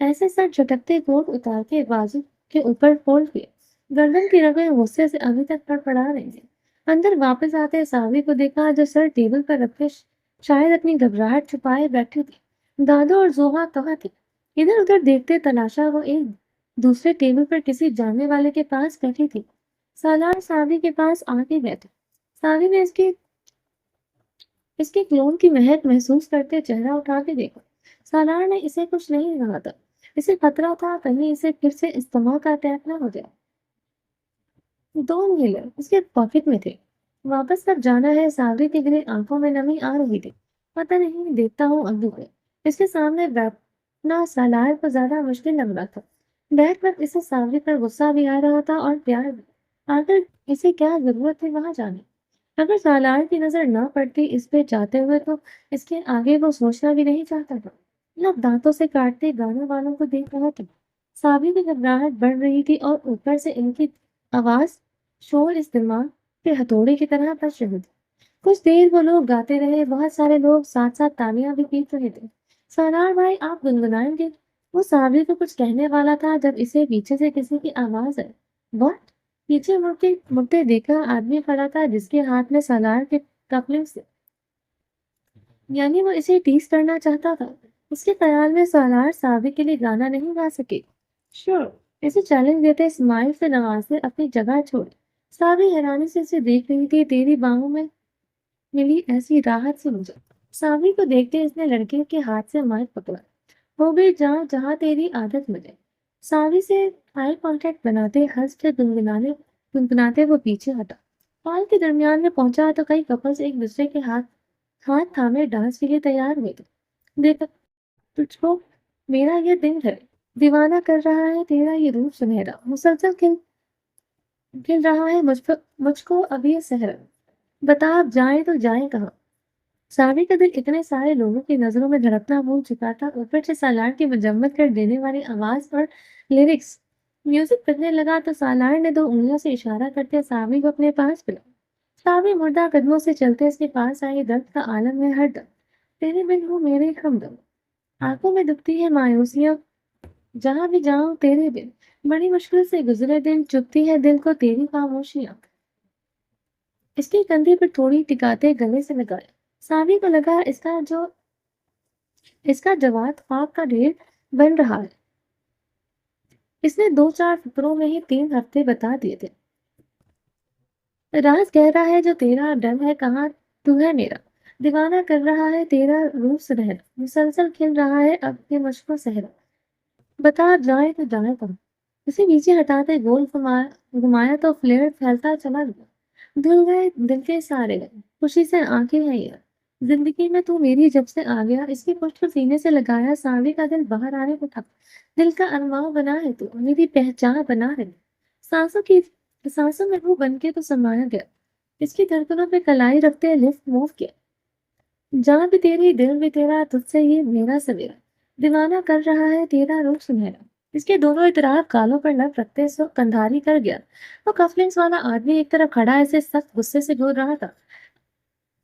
ایسے سر جھٹکتے کوٹ اتار کے بازو کے اوپر فولڈ کیے، گردن کی رگیں غصے سے ابھی تک پڑپڑا رہی تھی۔ اندر واپس آتے ساوری کو دیکھا جو سر ٹیبل پر رکھ کے شاید اپنی گھبراہٹ چھپائے بیٹھی تھی۔ دادو اور زوہا کہاں تھی؟ ادھر ادھر دیکھتے تلاشا وہ ایک دوسرے ٹیبل پر کسی جاننے والے کے پاس بیٹھی تھی۔ سالار ساوری کے پاس آ کے بیٹھے۔ ساوری نے اس کے کلون کی مہک محسوس کرتے چہرہ اٹھا کے دیکھا۔ سالار نے اسے کچھ نہیں کہا تھا، اسے خطرہ تھا کہیں اسے پھر سے استماع کا اٹیک نہ ہو جائے۔ 2 انہیلر اس کے پاکٹ میں تھے۔ واپس کب جانا ہے؟ ساوری کی گرے آنکھوں میں نمی آ رہی تھی۔ پتہ نہیں، دیکھتا ہوں ابو کو۔ اس کے سامنے بیٹھنا سالار کو زیادہ مشکل لگ رہا تھا۔ بیٹھ وقت اسے ساوری پر غصہ بھی آ رہا تھا اور پیار بھی۔ آخر اسے کیا ضرورت تھی وہاں جانے؟ اگر سالار کی نظر نہ پڑتی اس پہ جاتے ہوئے تو اس کے آگے وہ سوچنا بھی نہیں چاہتا تھا۔ لب دانتوں سے کاٹتے گانے والوں کو دیکھ رہا تھا۔ ساوری کی گھبراہٹ بڑھ رہی تھی اور اوپر سے ان کی آواز شور اس دماغ کے ہتھوڑے کی طرح بج رہی تھی۔ کچھ دیر وہ لوگ گاتے رہے، بہت سارے لوگ ساتھ ساتھ تالیاں بھی پیٹ رہے تھے۔ سالار بھائی آپ گنگنائیں گے؟ وہ ساوری کو کچھ کہنے والا تھا جب اسے پیچھے سے کسی کی آواز آئی۔ واٹ؟ پیچھے مڑتے دیکھا آدمی کھڑا تھا جس کے ہاتھ میں سالار کے کپلنگس تھے، یعنی وہ اسے ٹیز کرنا چاہتا تھا۔ اس کے خیال میں سالار ساوری کے لیے گانا نہیں گا سکے۔ شور اسے چیلنج دیتے اسماعیل سے نوازتے اپنی جگہ چھوڑ۔ ساوری حیرانی سے اسے دیکھ رہی تھی۔ تیری باہوں میں ملی ایسی راحت سے مجھے۔ ساوری کو دیکھتے اس نے لڑکے کے ہاتھ سے مائک پکڑا۔ ہو گئی جہاں تیری عادت مجھے۔ ساوری سے آئی کانٹیکٹ بناتے ہنس کے گنگناتے وہ پیچھے ہٹا۔ ہال کے درمیان میں پہنچا تو کئی کپلز ایک دوسرے کے ہاتھ تھامے ڈانس کے لیے تیار ہوئے تھے۔ دیکھ تجھ کو میرا یہ دن ہے، دیوانہ کر رہا ہے تیرا یہ روپ سنہرا، مسلسل کھل رہا ہے مجھ کو اب یہ صحرا، بتا اب جائیں تو جائیں کہاں۔ ساوری کا دل اتنے سارے لوگوں کی نظروں میں دھڑکنا بھول چکا تھا، اوپر سے سالار کی مذمت کر دینے والی آواز اور لیرکس۔ میوزک بجنے لگا تو سالار نے 2 انگلیوں سے اشارہ کرتے ساوری کو اپنے پاس بلایا۔ ساوری مردہ قدموں سے چلتے اس کے پاس آئی، درد کا عالم ہے ہر دم، تیرے بن ہوں میرے ہمدم، آنکھوں میں دکھتی ہے مایوسیاں، جہاں بھی جاؤں تیرے بن، بڑی مشکل سے گزرے دن، چبھتی ہے دل کو تیری خاموشیاں۔ اس کے کندھے پر تھوڑی ٹکاتے گلے سے لگایا۔ ساوری کو لگا اس کا جواب خواب کا ڈھیر بن رہا ہے۔ اس نے 2-4 فکروں میں ہی 3 ہفتے بتا دیے تھے۔ راز گہرا ہے جو تیرا، ڈر ہے کہاں تو ہے میرا، دیوانہ کر رہا ہے تیرا روپ سنہرا، مسلسل کھل رہا ہے اب یہ مجھ کو صحرا، بتا جائیں تو جائیں کہاں۔ اسے نیچے ہٹاتے گول گھمایا تو فلیئر پھیلتا چلا گیا۔ دھل گئے دل کے سارے گئے، خوشی سے آنکھیں ہیں یار، زندگی میں تو میری جب سے آ گیا۔ اس کی پشت کو سینے سے لگایا، ساوری کا دل باہر آنے کو تھا۔ دل کا ارمان بنا ہے تو، میری پہچان بنا ہے، سانسوں میں روح بن کے تو سمایا گیا۔ اس کی دھڑکنوں پہ کلائی رکھتے لفٹ موو کیا، جان بھی تیری دل بھی تیرا، تجھ سے یہ میرا سویرا، دیوانہ کر رہا ہے تیرا روپ سنہرا۔ اس کے دونوں اطراف گالوں پر لب رکھتے سو کندھاری کر گیا۔ وہ کفلنگس والا آدمی ایک طرف کھڑا ایسے سخت غصے سے بول رہا تھا،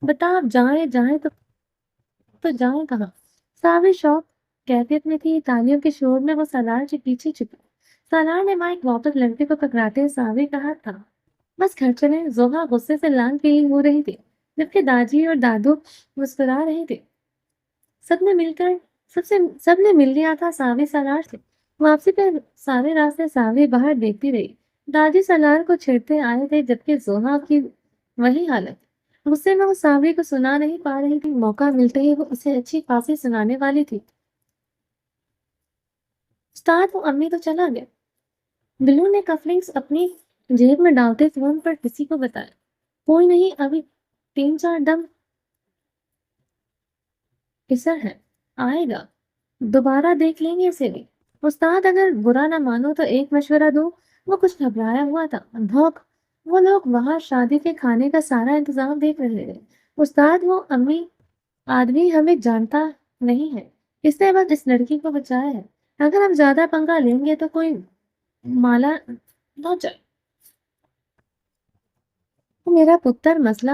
بتا اب جائیں تو جائیں کہاں۔ ساوری شوق کیفیت میں تھی، تالیوں کے شور میں وہ سالار کے پیچھے چھپی۔ سالار نے مائک واپس لڑکے کو پکڑاتے ساوری کا ہاتھ تھا، بس گھر چلیں۔ زوہا غصے سے لان پیلی ہو رہی تھی، جبکہ داجی اور دادو مسکرا رہے تھے۔ سب نے مل لیا تھا ساوری سالار سے۔ واپسی پہ سارے راستے ساوی باہر دیکھتی رہی۔ دادی سالار کو چھیڑتے آئے تھے جبکہ زوہا کی وہی حالت۔ غصے میں وہ ساوی کو سنا نہیں پا رہی تھی، موقع ملتے ہی وہ اسے اچھی خاصی سنانے والی تھی۔ استاد وہ امی تو چلا گیا۔ بلو نے کفلنگس اپنی جیب میں ڈالتے فون پر کسی کو بتایا۔ کوئی نہیں، ابھی 3 4 دم پسر ہے، آئے گا، دوبارہ دیکھ لیں گے اسے بھی۔ استاد اگر برا نہ مانو تو ایک مشورہ دو۔ وہ کچھ گھبرایا ہوا تھا۔ بھوک، وہ لوگ وہاں شادی کے کھانے کا سارا انتظام دیکھ رہے تھے۔ استاد وہ امی آدمی ہمیں جانتا نہیں ہے، اس نے بس اس لڑکی کو بچایا ہے۔ اگر ہم زیادہ پنگا لیں گے تو کوئی مالا نہ جائے۔ میرا پتر مسئلہ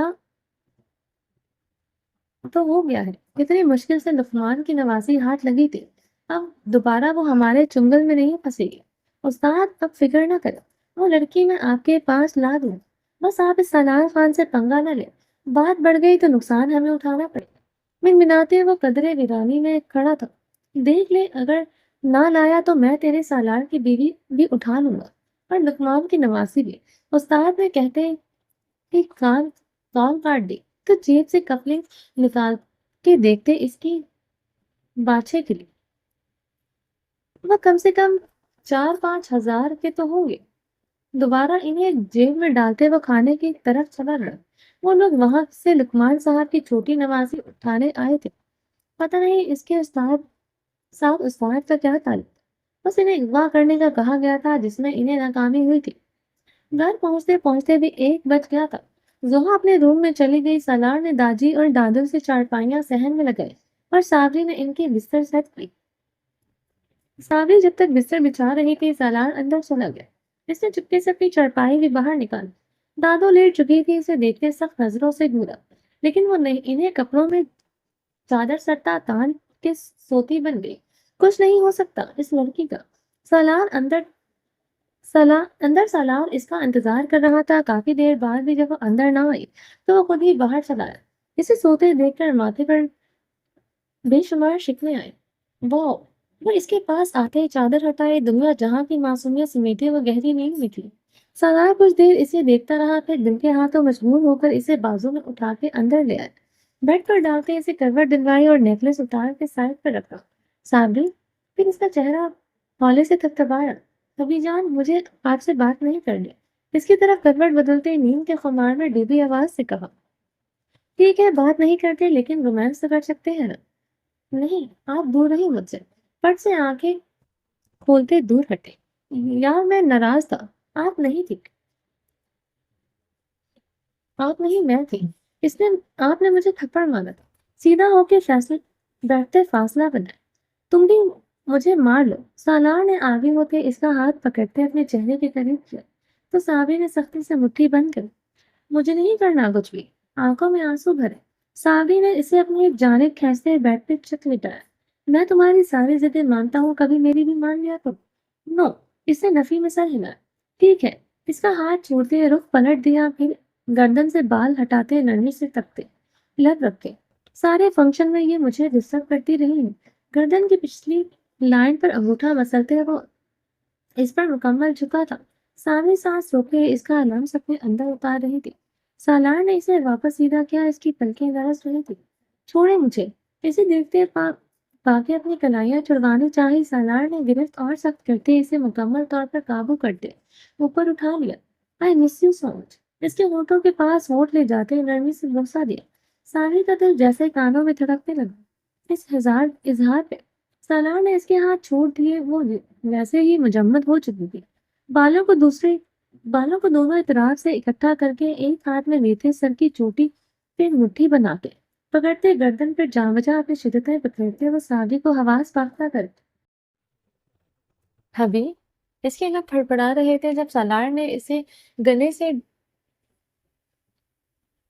تو ہو گیا ہے، اتنی مشکل سے لقمان کی نواسی ہاتھ لگی تھی، اب دوبارہ وہ ہمارے چنگل میں نہیں پھنسے گی۔ استاد اب فکر نہ کرو، وہ لڑکی میں آپ کے پاس لا دوں، بس آپ اس سالار خان سے پنگا نہ لیں، بات بڑھ گئی تو نقصان ہمیں اٹھانا پڑے گا۔ منمناتے وہ قدرے ویرانی میں کھڑا تھا۔ دیکھ لے، اگر نہ لایا تو میں تیرے سالار کی بیوی بھی اٹھا لوں گا اور لقمان کی نواسی بھی۔ استاد نے کہتے کہ کان کاٹ دی تو جیب سے کپلنگ نکال کے دیکھتے اس کی باچھے کھلی۔ وہ کم سے کم 4 5 ہزار کے تو ہوں گے۔ دوبارہ انہیں جیب میں ڈالتے وہ کھانے کی طرف چلا رہا۔ وہ لوگ وہاں سے لقمان صاحب کی چھوٹی نوازی اٹھانے آئے تھے۔ پتہ نہیں اس کے ساتھ استاد کا کیا تعلق، بس انہیں اغوا کرنے کا کہا گیا تھا جس میں انہیں ناکامی ہوئی تھی۔ گھر پہنچتے پہنچتے بھی 1 بج گیا تھا۔ زوہا اپنے روم میں چلی گئی۔ سالار نے داجی اور دادو سے چارپائیاں صحن میں لگائی اور صابری نے ان کی بستر سیٹ کی۔ صابری جب تک بستر بچھا رہی تھی، سالار اندر چلا گیا۔ اس نے چپکے سے اپنی چارپائی بھی باہر نکالی۔ دادو لیٹ چکی تھی، اسے دیکھتے سخت نظروں سے گھورا، لیکن وہ انہیں کپڑوں میں چادر سرتا تان کے سوتی بن گئی۔ کچھ نہیں ہو سکتا اس لڑکی کا۔ سالار اس کا انتظار کر رہا تھا۔ کافی دیر بعد بھی جب وہ اندر نہ آئی تو وہ خود ہی باہر چلا آیا۔ اسے سوتے دیکھ کر ماتھے پر بے شمار شکوے آئے۔ وہ اس کے پاس آتے ہی چادر ہٹائے، دنیا جہاں کی معصومیت سمیٹے وہ گہری نیند میں تھی۔ سالار کچھ دیر اسے دیکھتا رہا، پھر دل کے ہاتھوں مجبور ہو کر اسے بازو میں اٹھا کے اندر لے آیا۔ بیڈ پر ڈالتے اسے کروٹ دلوائی اور نیکلس اتار کے سائڈ پر رکھا۔ صابری، پھر اس کا چہرہ ہولے سے تھپتھپایا۔ کبھی جان، مجھے آپ سے بات نہیں کرنی، اس کی طرف کروٹ بدلتے نیند کے خمار میں ڈیبی آواز سے کہا۔ ٹھیک ہے، بات نہیں کرتے لیکن رومانس تو کر سکتے ہیں نا۔ نہیں، آپ دور رہیں مجھ سے۔ پٹ سے آنکھیں کھولتے دور ہٹے۔ یار میں ناراض تھا، آپ نہیں تھی، آپ نہیں میں تھی۔ آپ نے مجھے تھپڑ مارا تھا۔ سیدھا ہو کے بیٹھتے فاصلہ بنایا۔ تم بھی مجھے مار لو۔ سالار نے آگے ہو کے اس کا ہاتھ پکڑتے اپنے چہرے کے قریب کیا تو صابری نے سختی سے مٹھی بند کر۔ مجھے نہیں کرنا کچھ بھی۔ آنکھوں میں آنسو بھرے، صابری نے اسے اپنی جانب کھینچتے بیڈ پہ چک لٹایا۔ میں تمہاری ساری ضدیں مانتا ہوں، کبھی میری بھی مان لیا تو۔ نو، اس نے نفی میں سر ہلایا۔ ٹھیک ہے۔ اس کا ہاتھ چھوڑتے رخ پلٹ دیا، پھر گردن سے بال ہٹاتے نرمی سے تکتے لب رکھے۔ سارے فنکشن میں یہ مجھے ڈسٹرب کرتی رہی ہے۔ گردن کی پچھلی لائن پر انگوٹھا مسلتے وہ اس پر مکمل جھکا تھا۔ سامنے سانس روکے اس کا لمس اپنے اندر اتار رہی تھی۔ سالار نے اسے واپس سیدھا کیا، اس کی پلکیں لرز رہی تھی۔ چھوڑے مجھے، اسے دیکھتے پاکے اپنی کلائیاں چھڑوانے چاہی۔ سالار نے گرفت اور سخت کرتے اسے مکمل طور پر قابو کرتے اوپر اٹھا لیا۔ I miss you so much۔ اس کے ہونٹوں کے پاس ہونٹ لے جاتے نرمی سے بوسہ دیا۔ ساری کا دل جیسے کانوں میں دھڑکنے لگا اس اظہار پہ۔ سالار نے اس کے ہاتھ چھوڑ دیے، وہ ویسے ہی مجمد ہو چکی تھی۔ بالوں کو دونوں اطراف سے اکٹھا کر کے ایک ہاتھ میں لیتے سر کی چوٹی پہ مٹھی بنا کے پکڑتے گردن پر جان بجا اپنی شدتیں پکڑتے وہ صابری کو حواس باختہ کرتے۔ ابھی اس کے لب پھڑپڑا رہے تھے جب سالار نے اسے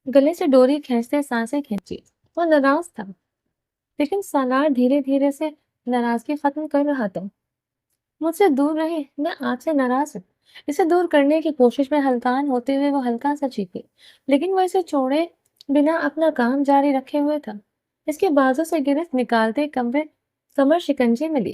گلے سے ڈوری کھینچتے سانسیں کھینچی۔ وہ ناراض تھا، لیکن سالار دھیرے دھیرے سے ناراضگی ختم کر رہا تھا۔ مجھ سے دور رہے، میں آپ سے ناراض ہوں۔ اسے دور کرنے کی کوشش میں ہلکان ہوتے ہوئے وہ ہلکا سا چیخی، لیکن وہ اسے چھوڑے بنا اپنا کام جاری رکھے ہوئے تھا۔ اس کے بازو سے گرفت نکالتے کمر شکنجے میں لی۔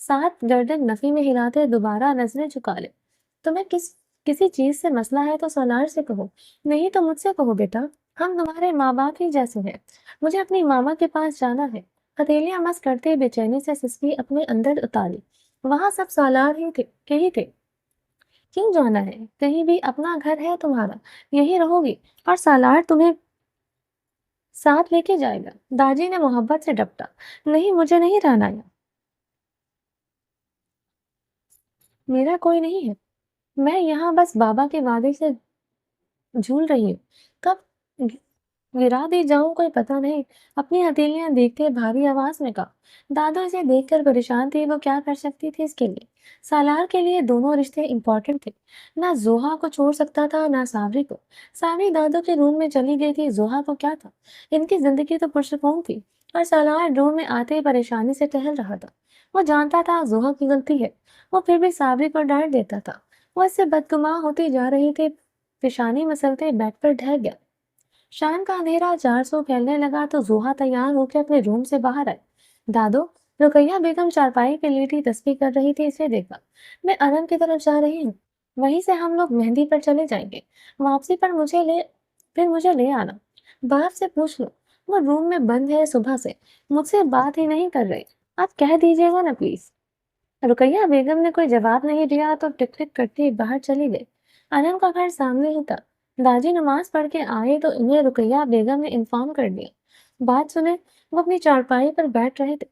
ساتھ گردن نفی میں ہلاتے دوبارہ نظریں جھکا لے۔ تمہیں کسی چیز سے مسئلہ ہے تو سالار سے کہو، نہیں تو مجھ سے کہو بیٹا، ہم تمہارے ماں باپ ہی جیسے ہیں۔ مجھے اپنی ماما کے پاس جانا ہے۔ ہتھیلیاں مس کرتے بے چینی سے سسکی اپنے اندر اتاری۔ وہاں سب سالار ہی تھے۔ کیوں جانا ہے؟ کہیں بھی اپنا گھر ہے تمہارا، یہی رہو گی، اور سالار تمہیں ساتھ لے کے جائے گا۔ داجی نے محبت سے ڈپٹا، نہیں مجھے نہیں رہنا ہے، میرا کوئی نہیں ہے، میں یہاں بس بابا کے وعدے سے جھول رہی ہوں، کب گرا دی جاؤں کوئی پتہ نہیں۔ اپنی ہتھیلیاں دیکھتے بھاری آواز میں کہا۔ دادو اسے دیکھ کر پریشان تھی، وہ کیا کر سکتی تھی اس کے لیے؟ سالار کے لیے دونوں رشتے امپورٹنٹ تھے، نہ زوہا کو چھوڑ سکتا تھا نہ ساوری کو۔ ساوری دادو کے روم میں چلی گئی تھی، زوہا کو کیا تھا؟ ان کی زندگی تو پرسکون تھی، اور سالار روم میں آتے ہی پریشانی سے ٹہل رہا تھا۔ وہ جانتا تھا زوہا کی غلطی ہے، وہ پھر بھی ساوری کو ڈانٹ دیتا تھا۔ وہ اس سے بدگمان ہوتی جا رہی تھی، پیشانی مسلتے بیڈ پر ڈھہ گیا۔ شام کا اندھیرا 400 پھیلنے لگا تو زوہا تیار ہو کے اپنے روم سے باہر آئی۔ دادو، رقیہ بیگم چارپائی پہ لیٹی تسبیح کر رہی تھی، اسے دیکھا۔ میں ارم کی طرف جا رہی ہوں، وہیں سے ہم لوگ مہندی پر چلے جائیں گے، واپسی پر مجھے لے آنا۔ باپ سے پوچھ لو، وہ روم میں بند ہے صبح سے، مجھ سے بات ہی نہیں کر رہے، آپ کہہ دیجیے گا نا پلیز۔ رقیہ بیگم نے کوئی جواب نہیں دیا تو ٹک ٹک کرتی باہر چلی گئی۔ ارم کا گھر سامنے ہی تھا۔ داجی نماز پڑھ کے آئے تو انہیں رقیہ بیگم نے انفارم کر دیا۔ بات سنے، وہ اپنی چارپائی پر بیٹھ رہے تھے۔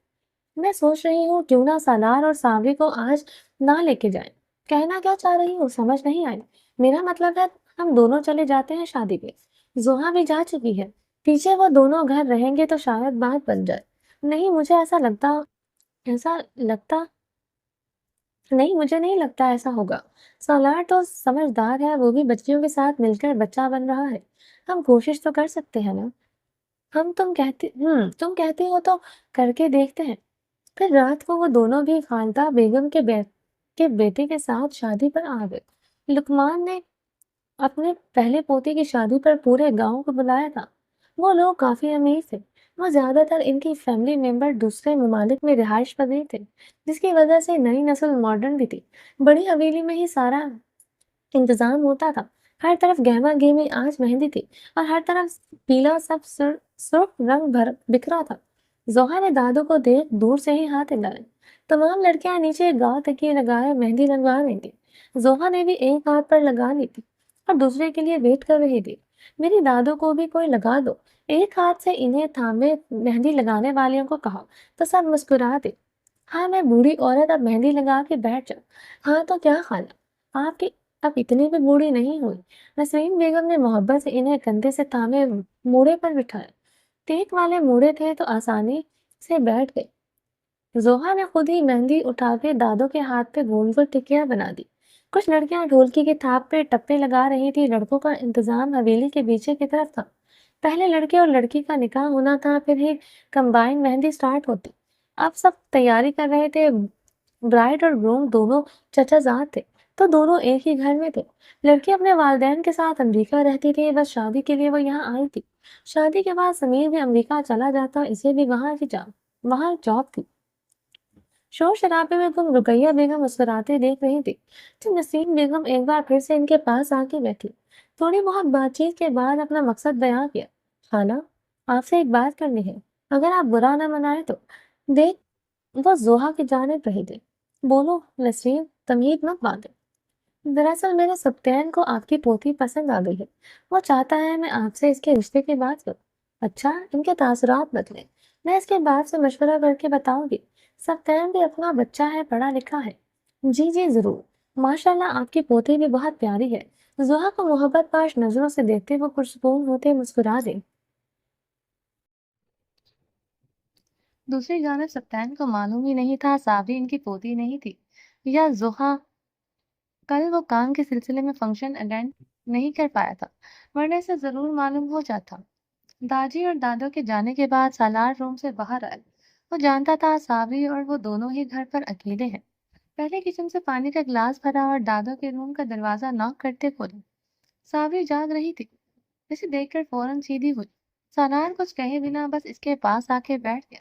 میں سوچ رہی ہوں کیوں نہ سالار اور ساوری کو آج نہ لے کے جائیں۔ کہنا کیا چاہ رہی ہوں سمجھ نہیں آئی؟ میرا مطلب ہے ہم دونوں چلے جاتے ہیں شادی پہ، زوہا بھی جا چکی ہے، پیچھے وہ دونوں گھر رہیں گے تو شاید بات بن جائے۔ نہیں مجھے ایسا لگتا نہیں مجھے نہیں لگتا ایسا ہوگا۔ سالار تو سمجھدار ہے، وہ بھی بچیوں کے ساتھ مل کر بچہ بن رہا ہے، ہم کوشش تو کر سکتے ہیں نا۔ تم کہتے ہو تو کر کے دیکھتے ہیں۔ پھر رات کو وہ دونوں بھی خالدہ بیگم کے بیٹے کے ساتھ شادی پر آ گئے۔ لقمان نے اپنے پہلے پوتے کی شادی پر پورے گاؤں کو بلایا تھا۔ وہ لوگ کافی امیر تھے، وہ زیادہ تر ان کی فیملی ممبر دوسرے ممالک میں رہائش پذیر تھے، جس کی وجہ سے نئی نسل ماڈرن بھی تھی۔ بڑی حویلی میں ہی سارا انتظام ہوتا تھا، ہر طرف گہما گہمی آج مہندی تھی، اور ہر طرف پیلا سب سرخ رنگ بکھرا تھا۔ زوہا نے دادو کو دیکھ دور سے ہی ہاتھ ہلائے۔ تمام لڑکیاں نیچے گاؤں تکیے لگائے مہندی لگوا رہی تھی۔ زوہا نے بھی ایک ہاتھ پر لگا لی تھی اور دوسرے کے لیے ویٹ کر رہی تھی۔ میری دادو کو بھی کوئی لگا دو، ایک ہاتھ سے انہیں تھامے مہندی لگانے والیوں کو کہا تو سب مسکرا دے۔ ہاں میں بوڑھی عورت اب مہندی لگا کے بیٹھ جاؤں۔ ہاں تو کیا خالہ، آپ کی اب اتنی بھی بوڑھی نہیں ہوئی۔ نسرین بیگم نے محبت سے انہیں کندھے سے تھامے موڑے پر بٹھایا۔ ٹیک والے موڑے تھے تو آسانی سے بیٹھ گئے۔ زوہا نے خود ہی مہندی اٹھا کے دادو کے ہاتھ پہ گول گول ٹکیاں بنا دی۔ کچھ لڑکیاں ڈھولکی کی تھاپ پہ ٹپے لگا رہی تھی، لڑکوں کا انتظام حویلی کے پیچھے کی طرف تھا۔ پہلے لڑکے اور لڑکی کا نکاح ہونا تھا، پھر ہی کمبائن مہندی سٹارٹ ہوتی۔ اب سب تیاری کر رہے تھے، برائڈ اور گروم دونوں چچا زاد تھے تو دونوں ایک ہی گھر میں تھے۔ لڑکی اپنے والدین کے ساتھ امریکہ رہتی تھی، بس شادی کے لیے وہ یہاں آئی تھی۔ شادی کے بعد سمیر بھی امریکہ چلا جاتا، اسے بھی وہاں جاب تھی۔ شور شرابے میں گم رقیہ بیگم مسکراتے دیکھ رہی تھی تو نسیم بیگم ایک بار پھر سے ان کے پاس آ کے بیٹھی۔ تھوڑی بہت بات چیت کے بعد اپنا مقصد بیان کیا۔ خالہ، آپ سے ایک بات کرنی ہے، اگر آپ برا نہ منائے تو۔ دیکھ، وہ زوہا کی جانب رہی تھی۔ بولو نسرین، تمہید مت باندھے۔ دراصل میرے سبطین کو آپ کی پوتی پسند آ گئی ہے، وہ چاہتا ہے میں آپ سے اس کے رشتے کی بات کروں۔ اچھا، ان کے تاثرات بدلے، میں اس کے باپ سے مشورہ کر کے بتاؤں گی۔ سبطین بھی اپنا بچہ ہے، پڑھا لکھا ہے۔ جی جی ضرور، ماشاءاللہ آپ کی پوتی بھی بہت پیاری ہے۔ زوہا کو محبت پاش نظروں سے دیکھتے وہ پرسکون ہوتے مسکرا دے۔ دوسری جانب سبطین کو معلوم ہی نہیں تھا ساوری ان کی پوتی نہیں تھی، یا زوہا کل وہ کام کے سلسلے میں فنکشن اٹینڈ نہیں کر پایا تھا، ورنہ سے ضرور معلوم ہو جاتا۔ داجی اور دادو کے جانے کے بعد سالار روم سے باہر آئے۔ وہ جانتا تھا ساوری اور وہ دونوں ہی گھر پر اکیلے ہیں۔ پہلے کچن سے پانی کا گلاس بھرا اور دادو کے روم کا دروازہ ناک کرتے کھولا۔ ساوری جاگ رہی تھی، اسے دیکھ کر فوراً سیدھی ہوئی۔ سالار کچھ کہے بنا بس اس کے پاس آ کے بیٹھ گیا۔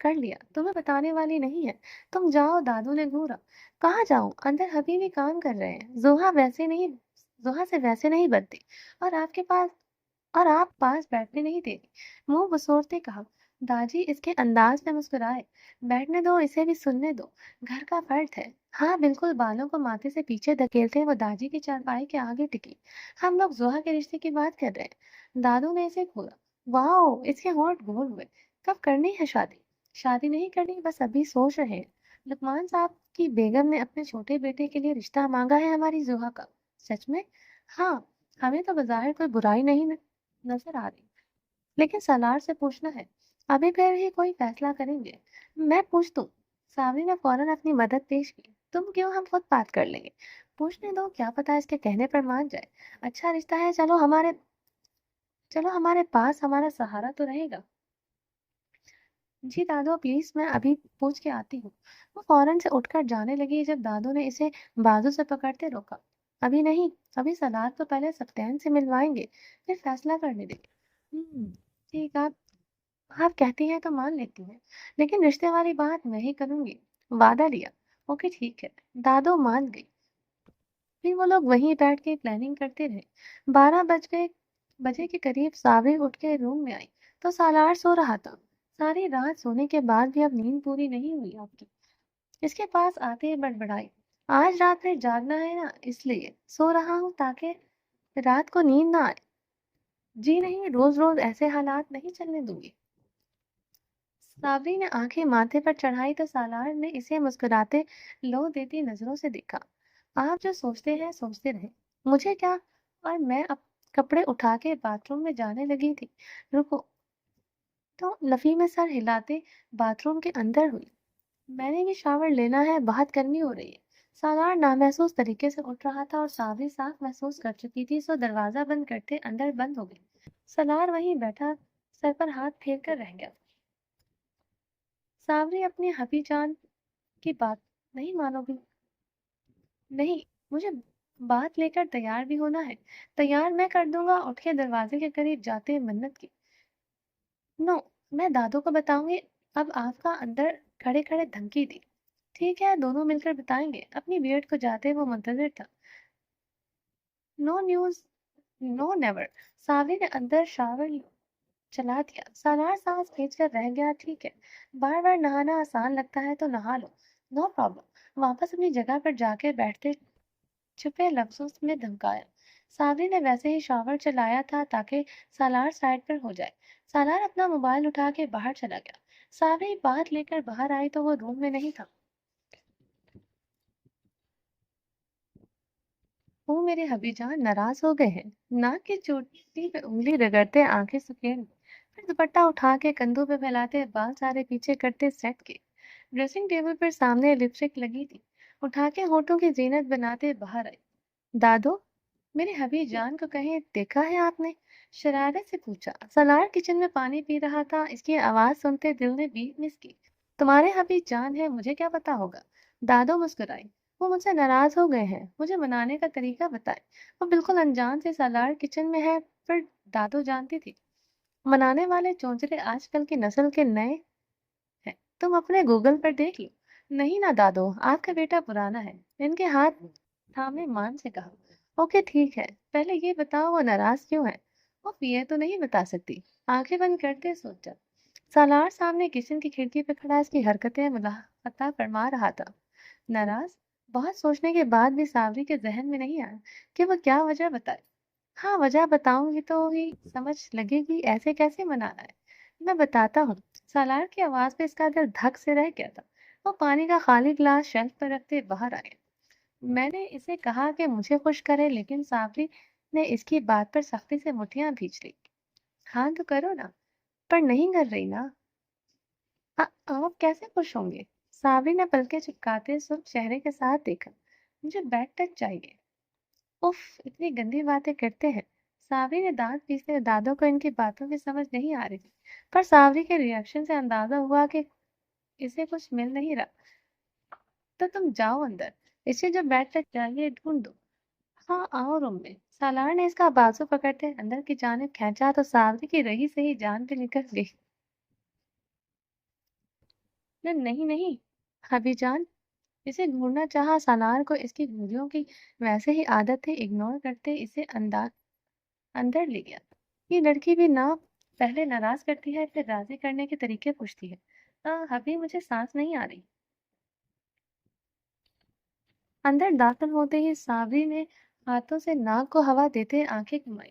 کر لیا، تمہیں بتانے والی نہیں ہے، تم جاؤ۔ دادو نے گھورا۔ کہاں جاؤں؟ اندر حبیبی کام کر رہے ہیں، زوہا سے ویسے نہیں بنتی، اور آپ پاس بیٹھنے نہیں دے رہی۔ منہ بسورتے کہا۔ داجی اس کے انداز میں مسکرائے۔ بیٹھنے دو، اسے بھی سننے دو، گھر کا فرد ہے۔ ہاں بالکل، بالوں کو ماتھے سے پیچھے دھکیلتے وہ داجی کی چارپائی کے آگے ٹکی۔ ہم لوگ زوہا کے رشتے کی بات کر رہے ہیں۔ دادو نے اسے کھولا۔ واؤ، اس کے ہونٹ گول ہوئے۔ کب کرنی ہے شادی؟ شادی نہیں کرنی، بس ابھی سوچ رہے ہیں۔ لقمان صاحب کی بیگم نے اپنے چھوٹے بیٹے کے لیے رشتہ مانگا ہے ہماری زوہا کا۔ سچ میں؟ ہاں، ہمیں تو بظاہر کوئی برائی نہیں نظر آ رہی، لیکن سالار سے پوچھنا ہے، ابھی پھر ہی کوئی فیصلہ کریں گے۔ میں پوچھ دوں؟ ساوری نے فوراً اپنی مدد پیش کی۔ تم کیوں، ہم خود بات کر لیں گے۔ پوچھنے دو، کیا پتا اس کے کہنے پر مان جائے۔ اچھا رشتہ ہے، چلو ہمارے پاس ہمارا سہارا تو رہے گا۔ جی دادو پلیز، میں ابھی پوچھ کے آتی ہوں۔ وہ فوراً سے اٹھ کر جانے لگی جب دادو نے اسے بازو سے پکڑتے روکا۔ ابھی نہیں، ابھی سالار تو پہلے سفتین سے ملوائیں گے، پھر فیصلہ کرنے دیں گے۔ ٹھیک، آپ کہتی ہیں تو مان لیتی ہیں، لیکن رشتے والی بات میں ہی کروں گی، وعدہ لیا۔ اوکے ٹھیک ہے، دادو مان گئی۔ پھر وہ لوگ وہیں بیٹھ کے پلاننگ کرتے رہے۔ 12 بجے کے قریب ساوری اٹھ کے روم میں آئی تو سالار سو رہا تھا۔ ساری رات سونے کے بعد بھی اب نیند پوری نہیں ہوئی آپ کی۔ اس کے پاس آتے ہی بڑبڑائی، آج رات بھر جاگنا ہے نا، اس لیے سو رہا ہوں تاکہ رات کو نیند نہ آئے۔ جی نہیں، روز روز ایسے حالات نہیں چلنے دوں گی۔ ساوری نے آنکھیں ماتھے پر چڑھائی تو سالار نے اسے مسکراتے لو دیتی نظروں سے دیکھا۔ آپ جو سوچتے ہیں سوچتے رہیں، مجھے کیا؟ اور میں اب کپڑے اٹھا کے باتھ روم میں جانے لگی تھی، رکو تو لفی میں سر ہلاتے باتھ روم کے اندر ہوئی۔ میں نے بھی شاور لینا ہے، بہت گرمی ہو رہی ہے۔ سالار نامحسوس طریقے سے اٹھ رہا تھا اور ساوری صاف محسوس کر چکی تھی، سو دروازہ بند کرتے اندر بند ہو گئی۔ سالار وہیں بیٹھا سر پر ہاتھ پھیر کر رہ گیا۔ ساوری اپنی حبی جان کی بات نہیں مانو گی؟ نہیں، مجھے بات لے کر تیار بھی ہونا ہے۔ تیار میں کر دوں گا، اٹھ کے دروازے کے قریب جاتے منت کی۔ نو، میں دادو کو بتاؤں گی۔ اب آپ کا اندر کھڑے کھڑے دھمکی دی۔ ٹھیک ہے، دونوں مل کر بتائیں گے۔ اپنی بیٹ کو جاتے وہ منتظر تھا۔ نو نیوز نو نیور۔ ساوری نے اندر شاور چلا دیا۔ سالار سانس کھینچ کر رہ گیا۔ ٹھیک ہے، بار بار نہانا آسان لگتا ہے تو نہا لو، نو پرابلم۔ واپس اپنی جگہ پر جا کے بیٹھتے چھپے لفظوں میں دھمکایا۔ ساوری نے ویسے ہی شاور چلایا تھا تاکہ سالار سائڈ پر ہو جائے۔ سالار اپنا موبائل اٹھا کے باہر چلا گیا۔ ساوری بات لے کر باہر آئی تو وہ روم میں نہیں تھا۔ وہ میرے حبی جان ناراض ہو گئے ہیں؟ ناک کی چوٹی پہ انگلی رگڑتے آنکھیں سکیڑ پھر دوپٹہ اٹھا کے کندھوں پہ پھیلاتے بال سارے پیچھے کرتے سیٹ کے ڈریسنگ ٹیبل پر سامنے لپسٹک لگی تھی، اٹھا کے ہونٹوں کی زینت بناتے باہر آئی۔ دادو، میرے حبی جان کو کہیں دیکھا ہے آپ نے؟ شرارت سے پوچھا۔ سالار کچن میں پانی پی رہا تھا، اس کی آواز سنتے دل نے بیٹ مس کی۔ تمہارے حبی جان ہے، مجھے کیا پتا ہوگا؟ دادو مسکرائی۔ وہ مجھ سے ناراض ہو گئے ہیں، مجھے منانے کا طریقہ بتائے۔ وہ بالکل انجان سے سالار کچن میں ہے، پر دادو جانتی تھی منانے والے چونچلے آج کل کی نسل کے نئے ہیں، تم اپنے گوگل پر دیکھ لو۔ نہیں نا دادو، آپ کا بیٹا پرانا ہے، ان کے ہاتھ تھامے مان سے کہا۔ اوکے ٹھیک ہے، پہلے یہ بتاؤ وہ ناراض کیوں ہے؟ وہ یہ تو نہیں بتا سکتی، آنکھیں بند کرتے سوچا۔ سالار سامنے کچن کی کھڑکی پہ کھڑا اس کی حرکتیں ملاحظہ فرما رہا تھا۔ ناراض؟ بہت سوچنے کے بعد بھی ساوری کے ذہن میں نہیں آیا کہ وہ کیا وجہ بتائے۔ ہاں، وجہ بتاؤں گی تو ہی سمجھ لگے گی، ایسے کیسے منانا ہے۔ میں بتاتا ہوں۔ سالار کی آواز پہ اس کا دل دھک سے رہ گیا تھا۔ وہ پانی کا خالی گلاس شیلف پر رکھتے باہر آئے۔ میں نے اسے کہا کہ مجھے خوش کرے، لیکن ساوری نے اس کی بات پر سختی سے مٹھیاں بھینچ لی۔ ہاں تو کرو نا، پر نہیں کر رہی نا۔ آپ کیسے خوش ہوں گے؟ ساوری نے پلکیں چپکاتے سرخ چہرے کے ساتھ دیکھا۔ مجھے بیڈ ٹچ چاہیے۔ اف، اتنی گندی باتیں کرتے ہیں۔ ساوری نے دانت پیستے، دادو کو ان کی باتوں کی سمجھ نہیں آ رہی تھی، پر ساوری کے ریئیکشن سے اندازہ ہوا کہ اسے کچھ مل نہیں رہا۔ تو تم جاؤ اندر، اسے جو بیڈ ٹچ چاہیے ڈھونڈ دو۔ ہاں آؤ روم میں۔ سالار نے اس کا بازو پکڑتے اندر کی جانب کھینچا تو ساوری کی رہی سے ہی جان پہ نکل گئی۔ نہیں نہیں حبی جان، اسے ڈھونڈنا چاہا سالار کو اس کی گھوڑیوں کی ویسے ہی عادت تھی، اگنور کرتے اسے اندر لے گیا۔ یہ لڑکی بھی نہ پہلے ناراض کرتی ہے پھر راضی کرنے کے طریقے پوچھتی ہے۔ ابھی مجھے سانس نہیں آ رہی۔ اندر داخل ہوتے ہی صابری نے ہاتھوں سے ناک کو ہوا دیتے آنکھیں گھمائی۔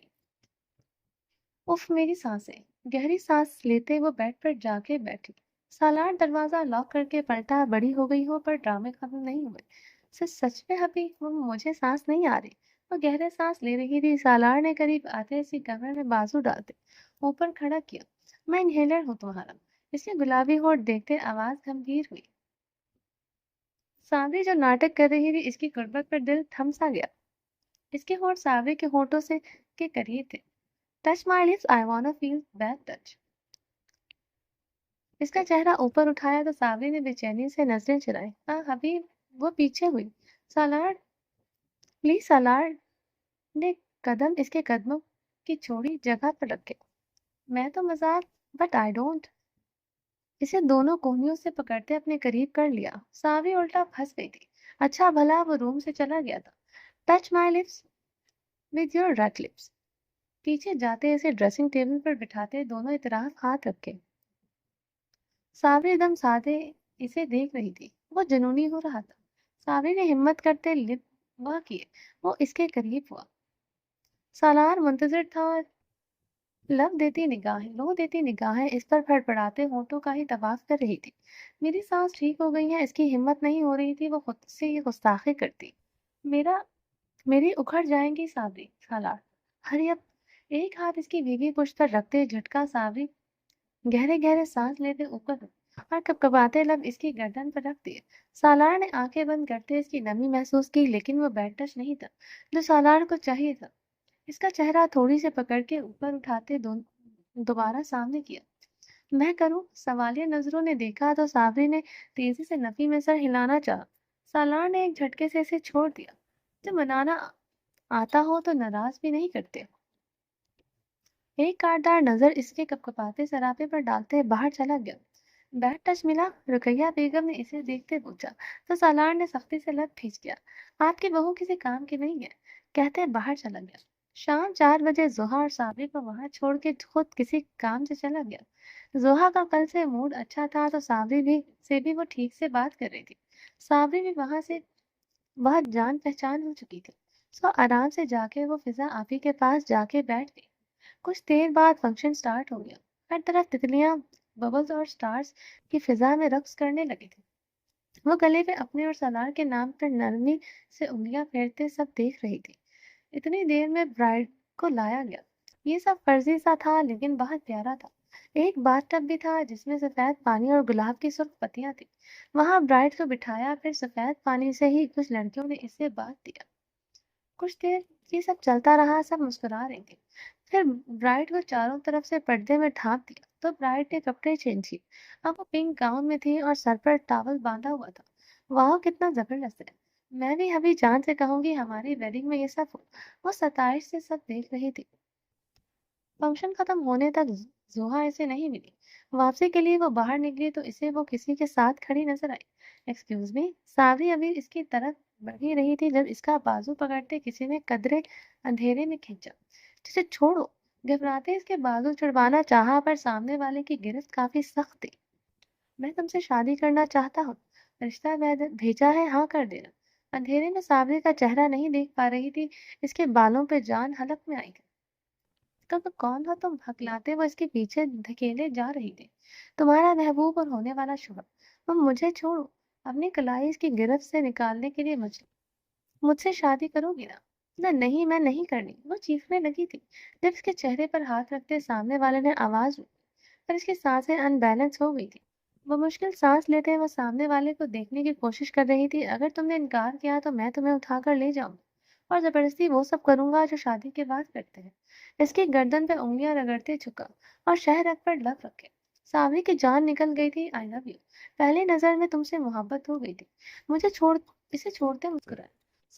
اف میری سانسیں۔ گہری سانس لیتے وہ بیڈ پر جا کے بیٹھی۔ سالار دروازہ لاک کر کے پلٹا، بڑی ہو گئی ہو پر ڈرامے ختم نہیں ہوئے۔ سچ میں ابھی مجھے سانس نہیں آ رہی۔ وہ گہرے سانس لے رہی تھی۔ سالار نے قریب آتے اسی کمرے میں بازو ڈالتے اوپر کھڑا کیا۔ میں انہیلر ہوں تمہارا۔ اس کے گلابی ہونٹ دیکھتے آواز گمبھیر ہوئی۔ صابری جو ناٹک کر رہی تھی اس کی قربت پر دل تھم سا گیا۔ اس کے ہونٹ صابری کے ہونٹوں سے کے قریب تھے۔ Touch my lips I want feel back touch. اس کا چہرہ اوپر اٹھایا تو صابری نے بے چینی سے نظریں چرائی۔ حبیب وہ پیچھے ہوئی۔ سالار پلیز، سالار نے قدم اس کے قدموں کی چھوڑی جگہ پر رکھے۔ میں تو مذاق بٹ آئی ڈونٹ۔ اسے دونوں کوہنیوں سے پکڑتے اپنے قریب کر لیا۔ صابری الٹا پھنس گئی تھی۔ اچھا بھلا وہ روم سے چلا گیا تھا۔ Touch my lips with your red lips. پیچھے جاتے اسے ڈریسنگ ٹیبل پر بٹھاتے دونوں اطراف ہاتھ رکھے۔ صابری دم سادے اسے دیکھ رہی تھی۔ وہ جنونی ہو رہا تھا۔ صابری نے ہمت کرتے لب وہ کیے۔ وہ اس کے قریب ہوا۔ سالار منتظر تھا اور لو دیتی نگاہیں اس پر پڑپڑاتے ہونٹوں کا ہی طواف کر رہی تھی۔ میری سانس ٹھیک ہو گئی ہے۔ اس کی ہمت نہیں ہو رہی تھی وہ خود سے یہ گستاخی کرتی۔ میری اکھڑ جائیں گی صابری۔ سالار ہری اب ایک ہاتھ اس کی بھیگی پشت پر رکھتے جھٹکا صابری گہرے گہرے سانس لیتے اوپر اور کپکپاتے لب اس کی گردن پر رکھ دیے۔ سالار نے آنکھیں بند کرتے اس کی نمی محسوس کی لیکن وہ بیڈ ٹچ نہیں تھا جو سالار کو چاہیے تھا۔ اس کا چہرہ تھوڑی سے پکڑ کے اوپر اٹھاتے دوبارہ سامنے کیا۔ میں کروں؟ سوالیہ نظروں نے دیکھا تو صابری نے تیزی سے نفی میں سر ہلانا چاہا۔ سالار نے ایک جھٹکے سے اسے چھوڑ دیا۔ جب منانا آتا ہو تو ناراض بھی نہیں کرتے۔ ایک کاٹدار نظر اس کے کپکپاتے سراپے پر ڈالتے باہر چلا گیا۔ بیڈ ٹچ ملا؟ رقیہ بیگم نے اسے دیکھتے پوچھا تو سالار نے سختی سے لب کھینچ دیا۔ آپ کی بہو کسی کام کی نہیں ہے، کہتے باہر چلا گیا۔ شام 4 بجے زوہا اور صابری کو وہاں چھوڑ کے خود کسی کام سے چلا گیا۔ زوہا کا کل سے موڈ اچھا تھا تو صابری سے بھی وہ ٹھیک سے بات کر رہی تھی۔ صابری بھی وہاں سے بہت جان پہچان ہو چکی تھی، سو آرام سے جا کے وہ فضا آپی کے پاس جا کے بیٹھ گئی۔ کچھ دیر بعد فنکشن سٹارٹ ہو گیا۔ ہر طرف تتلیاں، ببلز اور سٹارز کی فضا میں رقص کرنے لگے تھے۔ وہ گلے پہ اپنے اور سالار کے نام پر نرمی سے انگلیاں پھیرتے سب دیکھ رہی تھی۔ اتنی دیر میں برائڈ کو لایا گیا۔ یہ سب فرضی سا تھا لیکن بہت پیارا تھا۔ ایک باتھ ٹب بھی تھا جس میں سفید پانی اور گلاب کی سرخ پتیاں تھیں۔ وہاں برائڈ کو بٹھایا، پھر سفید پانی سے ہی کچھ لڑکیوں نے اسے باتھ دیا۔ کچھ دیر یہ سب چلتا رہا، سب مسکرا رہی تھی۔ پھر برائڈ کو چاروں طرف سے پردے میں ڈھانپ دیا تو برائڈ نے کپڑے چینج کیے۔ اب وہ پنک گاؤن میں تھی اور سر پر ٹاول باندھا ہوا تھا۔ واہ کتنا زبردست ہے! میں بھی ابھی جان سے کہوں گی ہماری ویڈنگ میں یہ سب ہو۔ وہ ستائش سے سب دیکھ رہی تھی۔ فنکشن ختم ہونے تک زوہا اسے نہیں ملی۔ واپسی کے لیے وہ باہر نکلی تو اسے وہ کسی کے ساتھ کھڑی نظر آئی۔ ایکسکیوز می، صابری ابھی اس کی طرف بڑھی رہی تھی جب اس کا بازو پکڑتے کسی نے قدرے اندھیرے میں کھینچا۔ جسے چھوڑو! گھبراتے اس کے بازو چھڑوانا چاہا پر سامنے والے کی گرفت کافی سخت تھی۔ میں تم سے شادی کرنا چاہتا ہوں۔ رشتہ بھیجا ہے، ہاں کر دینا۔ اندھیرے میں صابری کا چہرہ نہیں دیکھ پا رہی تھی۔ اس کے بالوں پہ جان حلق میں آئی تھی۔ کون ہو تم؟ ہکلاتے وہ اس کے پیچھے دھکیلے جا رہی تھی۔ تمہارا محبوب اور ہونے والا شوہر۔ تم مجھے چھوڑو۔ اپنی کلائی اس کی گرفت سے نکالنے کے لیے مجھ سے شادی کرو گی نا؟ نہیں، میں نہیں کرنی، وہ چیخنے لگی تھی۔ جب اس کے چہرے پر ہاتھ رکھتے سامنے والے نے آواز روکی پر اس کی سانسیں ان بیلنس ہو گئی تھی۔ وہ مشکل سانس لیتے وہ سامنے والے کو دیکھنے کی کوشش کر رہی تھی۔ اگر تم نے انکار کیا تو میں تمہیں اٹھا کر لے جاؤں اور زبردستی وہ سب کروں گا جو شادی کے بعد کرتے ہیں۔ اس کی گردن پہ انگلیاں رگڑتے جھکا اور شہ رگ پر لب رکھے۔ صابری کی جان نکل گئی تھی۔ آئی لو یو، پہلی نظر میں تم سے محبت ہو گئی تھی۔ اسے چھوڑتے مسکرائے۔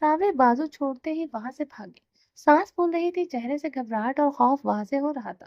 صابری بازو چھوڑتے ہی وہاں سے بھاگی۔ سانس پھول رہی تھی، چہرے سے گھبراہٹ اور خوف واضح ہو رہا تھا۔